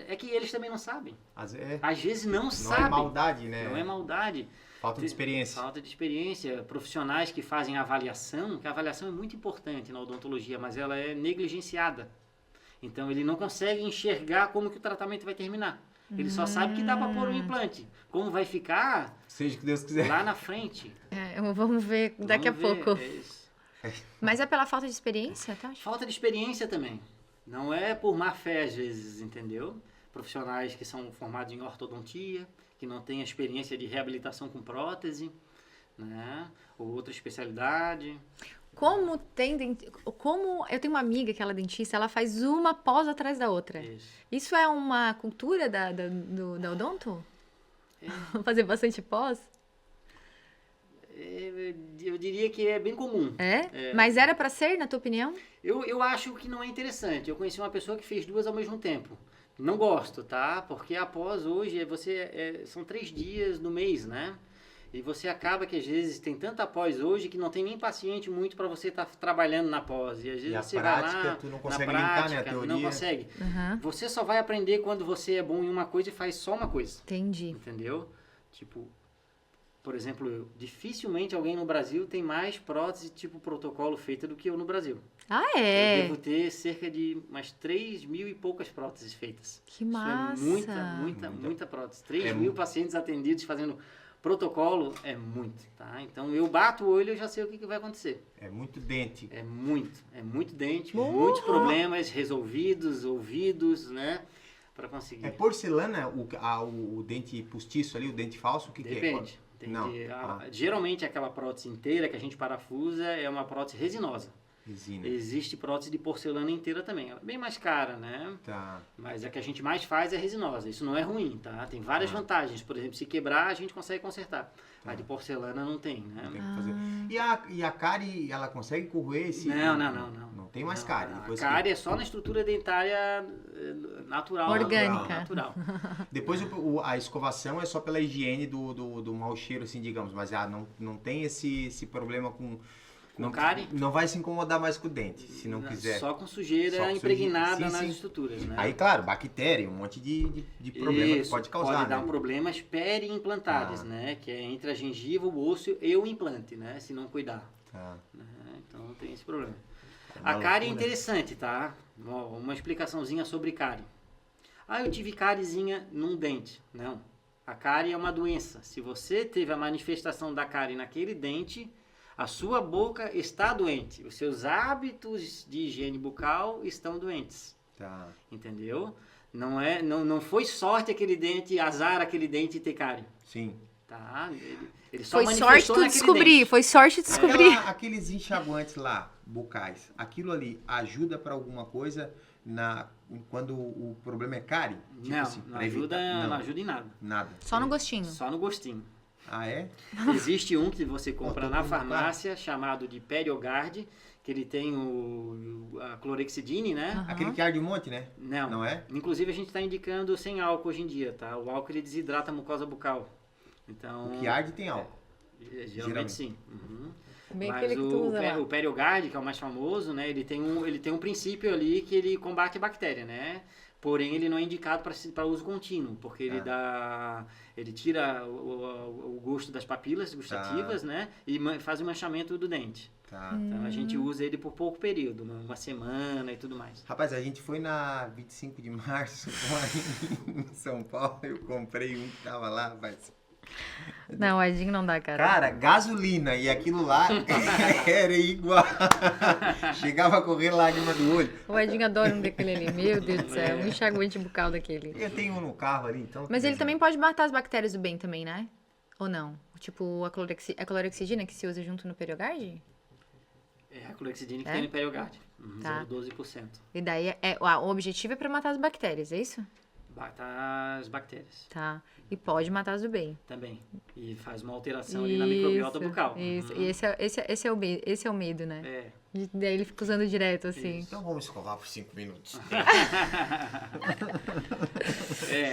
É que eles também não sabem. Às vezes não sabem. Não é maldade, né? Não é maldade. Falta de experiência. Falta de experiência. Profissionais que fazem avaliação, que a avaliação é muito importante na odontologia, mas ela é negligenciada. Então ele não consegue enxergar como que o tratamento vai terminar. Ele só sabe que dá para pôr um implante. Como vai ficar, seja o que Deus quiser. Lá na frente. Vamos ver daqui a pouco. É isso. Mas é pela falta de experiência, tá? Falta de experiência também. Não é por má fé, às vezes, entendeu? Profissionais que são formados em ortodontia, que não têm a experiência de reabilitação com prótese, né? Ou outra especialidade. Como eu tenho uma amiga que ela é dentista, ela faz uma pós atrás da outra. Isso é uma cultura da odonto? Fazer bastante pós? Eu diria que é bem comum. Mas era pra ser, na tua opinião? Eu acho que não é interessante. Eu conheci uma pessoa que fez 2 ao mesmo tempo. Não gosto, tá? Porque após hoje, são 3 dias no mês, né? E você acaba que às vezes tem tanta pós hoje que não tem nem paciente muito para você estar trabalhando na pós. E às vezes você prática, vai lá, tu não consegue na prática, linkar, né, a teoria. não consegue. Você só vai aprender quando você é bom em uma coisa e faz só uma coisa. Entendi. Entendeu? Tipo, por exemplo, dificilmente alguém no Brasil tem mais prótese tipo protocolo feita do que eu no Brasil. Ah, é? Eu devo ter cerca de umas 3.000 e poucas próteses feitas. Que massa! Isso é muita prótese. 3.000 pacientes atendidos fazendo protocolo é muito, tá? Então eu bato o olho e eu já sei o que vai acontecer. É muito dente. É muito dente, muitos problemas resolvidos, ouvidos, né? Para conseguir. É porcelana o dente postiço ali, o dente falso? O que Depende. que é? Não. Geralmente aquela prótese inteira que a gente parafusa é uma prótese resinosa. Resina. Existe prótese de porcelana inteira também. Ela é bem mais cara, né? Tá. Mas a que a gente mais faz é resinosa. Isso não é ruim, tá? Tem várias vantagens. Por exemplo, se quebrar, a gente consegue consertar. A de porcelana não tem, né? Não tem que fazer. E a cárie, ela consegue corroer esse... Não. Não tem mais cárie. A cárie é só na estrutura dentária natural. Orgânica. Natural. Depois a escovação é só pela higiene do mau cheiro, assim, digamos. Mas não tem esse problema com Com cárie. Não vai se incomodar mais com o dente, se não quiser. Só com sujeira Só com impregnada sujeira. Sim, nas sim. estruturas, né? Aí, claro, bactéria, um monte de problema que pode causar, pode dar né? problemas peri-implantares, né? Que é entre a gengiva, o osso e o implante, né? Se não cuidar. Tá. Né? Então tem esse problema. uma A cárie é loucura. interessante, tá? Uma explicaçãozinha sobre cárie. Eu tive cáriezinha num dente. Não. A cárie é uma doença. Se você teve a manifestação da cárie naquele dente, a sua boca está doente. Os seus hábitos de higiene bucal estão doentes. Tá. Entendeu? Não foi sorte aquele dente, azar aquele dente ter cárie. Sim. Tá? Ele só Foi sorte manifestou tu naquele descobrir, dente. foi sorte tu descobrir. Aqueles enxaguantes lá, bucais, aquilo ali ajuda pra alguma coisa quando o problema é cárie? Tipo Não, assim, não pra ajuda, evitar- não ajuda em nada. Nada. Só no gostinho. Só no gostinho. Ah, é? Existe um que você compra Eu tô na com farmácia, chamado de Periogard, que ele tem a clorexidine, né? Aham. Aquele que arde um monte, né? Não. Não é? Inclusive a gente está indicando sem álcool hoje em dia, tá? O álcool ele desidrata a mucosa bucal. Então, O que arde tem álcool. geralmente sim. Uhum. Bem Mas aquele que tu usa lá. o Periogard, que é o mais famoso, né? Ele tem um princípio ali que ele combate a bactéria, né? Porém, ele não é indicado para uso contínuo, porque ele tira o gosto das papilas gustativas, né? E faz o manchamento do dente. Tá. Então, a gente usa ele por pouco período, uma semana e tudo mais. Rapaz, a gente foi na 25 de março em São Paulo, eu comprei um que tava lá, rapaz. Não, o Edinho não dá, cara. Cara, gasolina e aquilo lá era igual. Chegava a correr lágrima do olho. O Edinho adora um daquele ali. Meu Deus do céu, um enxaguante bucal daquele. Eu tenho um no carro ali, então. Mas ele também pode matar as bactérias do bem também, né? Ou não? Tipo, a clorexidina que se usa junto no Periogard? É a clorexidine que É? tem no Periogard. Tá. 0,12%. E daí, o objetivo é pra matar as bactérias, é isso? Mata as bactérias Tá. E pode matar as do bem. também. E faz uma alteração ali na microbiota bucal. Isso. Uhum. E esse é o medo, né? É. E daí ele fica usando direto, assim. Então vamos escovar por 5 minutos.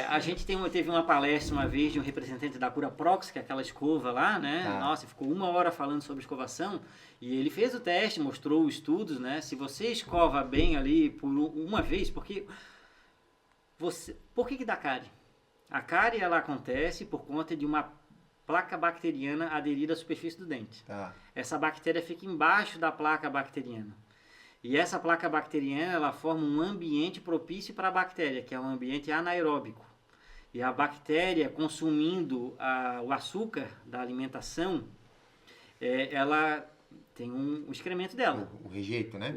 A gente teve uma palestra uma vez de um representante da Curaprox, que é aquela escova lá, né? Tá. Nossa, ficou 1 hora falando sobre escovação. E ele fez o teste, mostrou os estudos, né? Se você escova bem ali por uma vez, porque... Por que dá cárie? A cárie, ela acontece por conta de uma placa bacteriana aderida à superfície do dente. Tá. Essa bactéria fica embaixo da placa bacteriana. E essa placa bacteriana, ela forma um ambiente propício para a bactéria, que é um ambiente anaeróbico. E a bactéria, consumindo o açúcar da alimentação, ela tem um excremento dela, O rejeito, né?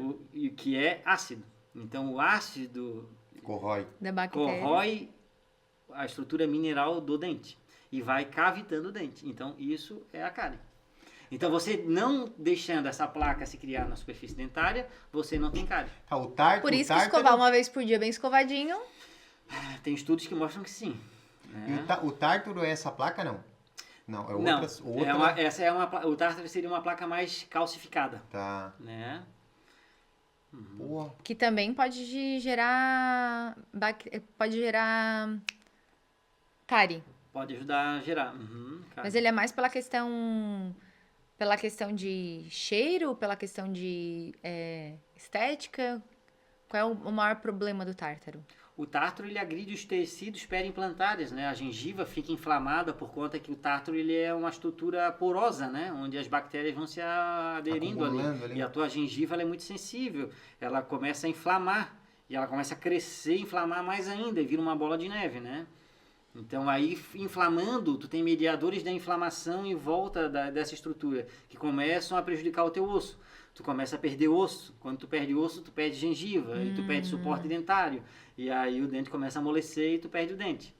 que é ácido. Então, o ácido Corrói. Da bactéria. corrói a estrutura mineral do dente e vai cavitando o dente. Então, isso é a cárie. Então, você não deixando essa placa se criar na superfície dentária, você não tem cárie. Ah, o tártaro. Por isso o que tártaro- escovar uma vez por dia bem escovadinho. Tem estudos que mostram que sim. E Né? o tártaro é essa placa, não? Não, é Não, outras. o tártaro seria uma placa mais calcificada. Tá. Né? Porra. Que também pode gerar. Pode gerar. Cárie. Pode ajudar a gerar. Uhum, cárie. Mas ele é mais pela questão. Pela questão de cheiro, pela questão de estética. Qual é o maior problema do tártaro? O tártaro ele agride os tecidos periimplantares, né? A gengiva fica inflamada por conta que o tártaro ele é uma estrutura porosa, né? Onde as bactérias vão se aderindo Acumulando ali. E a tua gengiva ela é muito sensível. Ela começa a inflamar e ela começa a crescer, inflamar mais ainda e vira uma bola de neve, né? Então aí inflamando, tu tem mediadores da inflamação em volta dessa estrutura que começam a prejudicar o teu osso. Tu começa a perder osso. Quando tu perde osso, tu perde gengiva. E tu perde suporte dentário. E aí o dente começa a amolecer e tu perde o dente.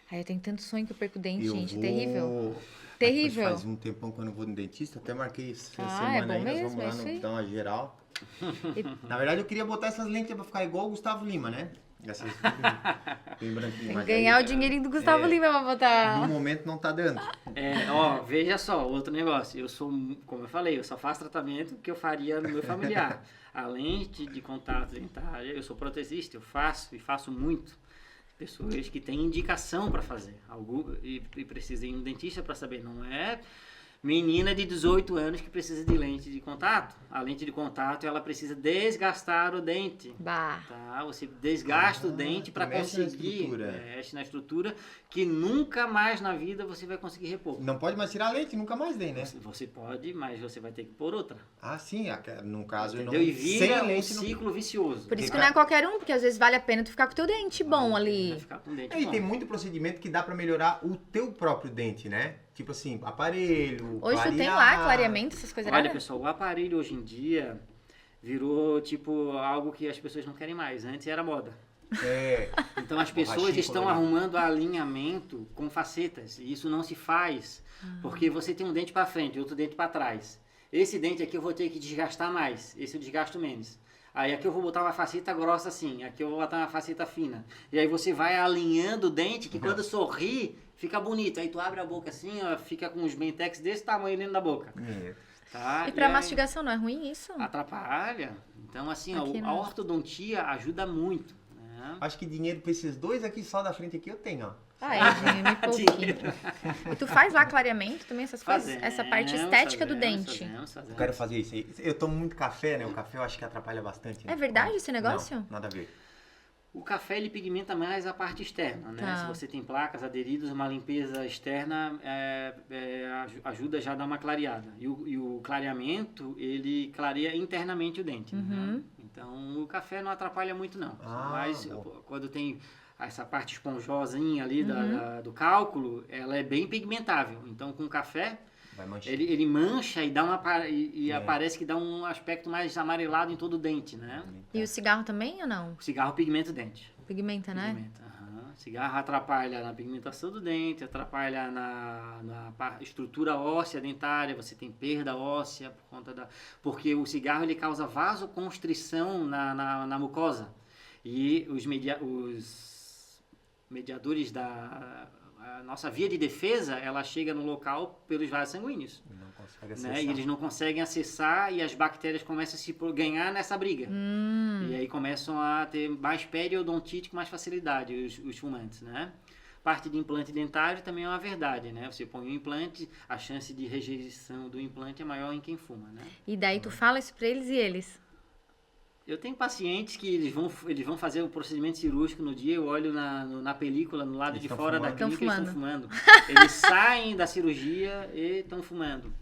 Ai, eu tenho tanto sonho que eu perco o dente, Eu gente. vou- Terrível. Terrível. Faz um tempão que eu não vou no dentista, até marquei essa Ah, semana é bom aí, nós mesmo, vamos é lá isso aí. dar uma geral. E- Na verdade, eu queria botar essas lentes pra ficar igual o Gustavo Lima, né? Essas bem branquinho. Tem mas que ganhar aí, o dinheirinho do Gustavo é. Lima pra No botar. momento não tá dando. Veja só, outro negócio. Eu sou, como eu falei, eu só faço tratamento que eu faria no meu familiar. A lente de contato dentária, eu sou protesista, eu faço e faço muito. Pessoas que têm indicação para fazer. E precisam ir no dentista para saber. Não é Menina de 18 anos que precisa de lente de contato. A lente de contato, ela precisa desgastar o dente. Bah. Tá? Você desgasta o dente para conseguir, mexe na estrutura, que nunca mais na vida você vai conseguir repor. Não pode mais tirar a lente, nunca mais tem, né? Você pode, mas você vai ter que pôr outra. Ah, sim, no caso eu não... Entendeu? E vira um lente, ciclo vicioso. Por isso que não é qualquer um, porque às vezes vale a pena tu ficar com o teu dente bom Vai ali. ficar com o dente E bom. tem muito procedimento que dá pra melhorar o teu próprio dente, né? Tipo assim, aparelho, Hoje tu tem lá clarear. clareamento, essas coisas. Olha, nada? pessoal, o aparelho hoje em dia virou, tipo, algo que as pessoas não querem mais. Antes era moda. É, Então as pessoas Borrachinha estão colorida. arrumando alinhamento com facetas. E isso não se faz. Porque você tem um dente para frente e outro dente para trás. Esse dente aqui eu vou ter que desgastar mais. Esse eu desgasto menos. Aí aqui eu vou botar uma faceta grossa assim. Aqui eu vou botar uma faceta fina. E aí você vai alinhando o dente que quando sorri fica bonito. Aí tu abre a boca assim, ó, fica com os bentex desse tamanho dentro da boca. Tá? E pra aí mastigação não é ruim isso? atrapalha. Então assim, ó, Aqui a não. ortodontia ajuda muito. Né? acho que dinheiro pra esses dois aqui, só da frente aqui eu tenho, ó. Ah, Edinho, me pouquinho. E tu faz lá clareamento também, essas coisas? Fazemos, Essa parte estética do dente. fazemos. Eu quero fazer isso aí. Eu tomo muito café, né? O café eu acho que atrapalha bastante. Né? É verdade esse negócio? Não, nada a ver. O café ele pigmenta mais a parte externa, né? Tá. Se você tem placas, aderidos, uma limpeza externa ajuda já a dar uma clareada. E o clareamento, ele clareia internamente o dente. Né? Então o café não atrapalha muito não. Mas bom. quando tem essa parte esponjosinha ali do cálculo, ela é bem pigmentável. Então com o café, Vai manchar. ele mancha e dá aparece que dá um aspecto mais amarelado em todo o dente, né? E o cigarro também ou não? O cigarro pigmenta o dente. Pigmenta, né? Pigmenta, aham. Cigarro atrapalha na pigmentação do dente, atrapalha na estrutura óssea dentária, você tem perda óssea por conta porque o cigarro ele causa vasoconstrição na mucosa. E os mediadores a nossa via de defesa, ela chega no local pelos vasos sanguíneos. Não consegue Né? acessar. E eles não conseguem acessar e as bactérias começam a se ganhar nessa briga. E aí começam a ter mais periodontite com mais facilidade, os fumantes, né? Parte de implante dentário também é uma verdade, né? Você põe um implante, a chance de rejeição do implante é maior em quem fuma, né? E daí tu fala isso pra eles e eles? Eu tenho pacientes que eles vão fazer o procedimento cirúrgico no dia, eu olho na película, no lado Eles de tão fora da fumando. clínica, eles estão fumando. Eles saem da cirurgia e estão fumando.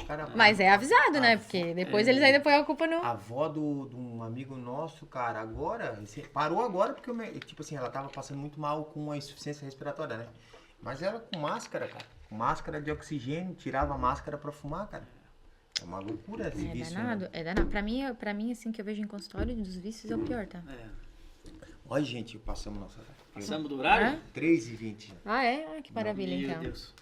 Cara, Mas é avisado, né? Porque depois eles ainda põem a culpa no... A avó de um amigo nosso, cara, agora, parou agora porque, tipo assim, ela tava passando muito mal com a insuficiência respiratória, né? Mas ela com máscara, cara. Com máscara de oxigênio, tirava a máscara pra fumar, cara. É uma loucura esse vício. danado, Né? é danado. Pra mim, assim, que eu vejo em consultório dos vícios é o pior, tá? Olha, gente, passamos nossa... Passamos do horário? 3h20 já. Ah, é? Ah, que maravilha, Meu então. Deus.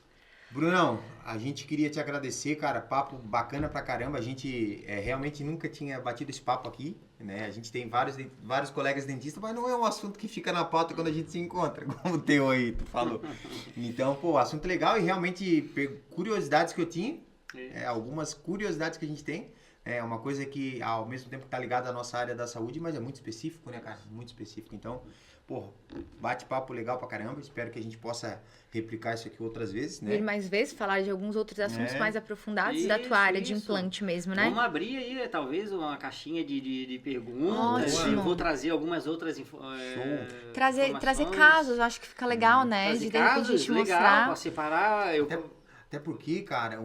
Brunão, a gente queria te agradecer, cara, papo bacana pra caramba, a gente realmente nunca tinha batido esse papo aqui, né, a gente tem vários colegas dentistas, mas não é um assunto que fica na pauta quando a gente se encontra, como o teu aí, tu falou. Então, pô, assunto legal e realmente curiosidades que eu tinha, algumas curiosidades que a gente tem, é uma coisa que ao mesmo tempo tá ligada à nossa área da saúde, mas é muito específico, né, cara, muito específico, então... Pô, bate-papo legal pra caramba. Espero que a gente possa replicar isso aqui outras vezes, né? Vir mais vezes, falar de alguns outros assuntos mais aprofundados da tua Isso, área de isso. implante mesmo, né? Vamos abrir aí, talvez, uma caixinha de perguntas. Ótimo. Eu vou trazer algumas outras Trazer informações. casos, eu acho que fica legal, né? Trazer De repente a casos, gente legal, mostrar. pra separar. Até porque, cara,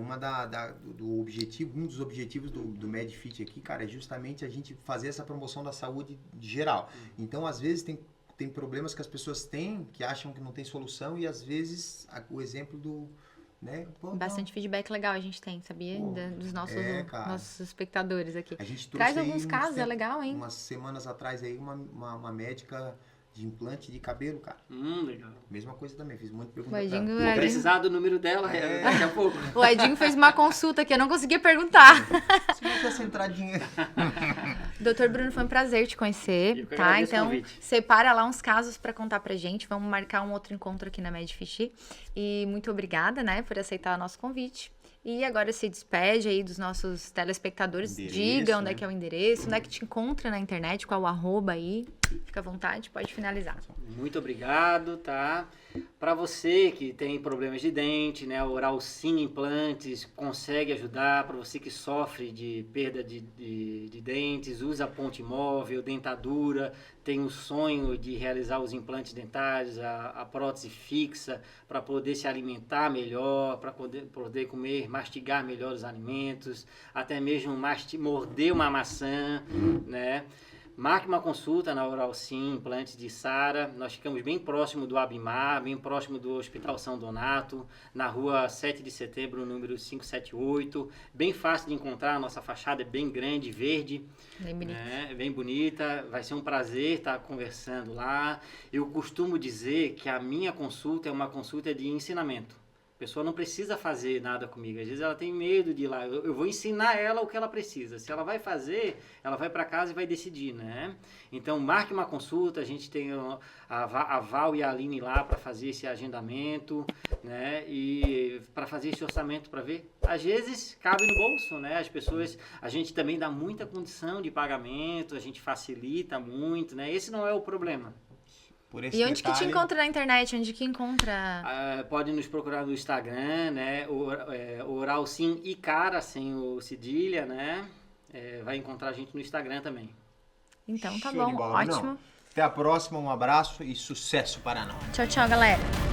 do objetivo, um dos objetivos do MedFit aqui, cara, é justamente a gente fazer essa promoção da saúde geral. Então, às vezes, tem problemas que as pessoas têm, que acham que não tem solução, e às vezes o exemplo do... Né? Pô, Bastante feedback legal a gente tem, sabia? Pô, Dos nossos espectadores aqui. a gente Traz trouxe aí alguns casos, é legal, hein? Umas semanas atrás aí, uma médica de implante de cabelo, cara. Legal. Mesma coisa também, fiz muita pergunta O Edinho, pra Vou ela. precisar do número dela daqui a pouco. O Edinho fez uma consulta que eu não conseguia perguntar. Se não tivesse entradinha... Doutor Bruno, foi um prazer te conhecer, Eu que tá? agradeço o Então, convite. separa lá uns casos pra contar pra gente. Vamos marcar um outro encontro aqui na MedFit. E muito obrigada, né, por aceitar o nosso convite. E agora se despede aí dos nossos telespectadores. Endereço, Diga onde né? é que é o endereço, onde é que te encontra na internet, qual o arroba aí. Fica à vontade, pode finalizar. Muito obrigado, tá? Para você que tem problemas de dente, né, a Oral Sim Implantes consegue ajudar. Para você que sofre de perda de dentes, usa ponte móvel, dentadura, tem o sonho de realizar os implantes dentários, a prótese fixa, para poder se alimentar melhor, para poder comer, mastigar melhor os alimentos, até mesmo morder uma maçã, né? Marque uma consulta na Oral Sim Implantes de Sara. Nós ficamos bem próximo do Abimar, bem próximo do Hospital São Donato, na rua 7 de setembro, número 578. Bem fácil de encontrar, a nossa fachada é bem grande, verde. Bem bonita. Né? Bem bonita. Vai ser um prazer estar conversando lá. Eu costumo dizer que a minha consulta é uma consulta de ensinamento. A pessoa não precisa fazer nada comigo. Às vezes ela tem medo de ir lá. Eu vou ensinar ela o que ela precisa. Se ela vai fazer, ela vai para casa e vai decidir, né? Então, marque uma consulta. A gente tem a Val e a Aline lá para fazer esse agendamento, né? E para fazer esse orçamento para ver. Às vezes, cabe no bolso, né? As pessoas... A gente também dá muita condição de pagamento. A gente facilita muito, né? Esse não é o problema. E onde que te encontra na internet? Onde que encontra? Pode nos procurar no Instagram, né? Oral Sim e Cara, sem o cedilha, né? Vai encontrar a gente no Instagram também. Então tá Show de bom, bola, ótimo. Até a próxima, um abraço e sucesso para nós. Tchau, tchau, galera.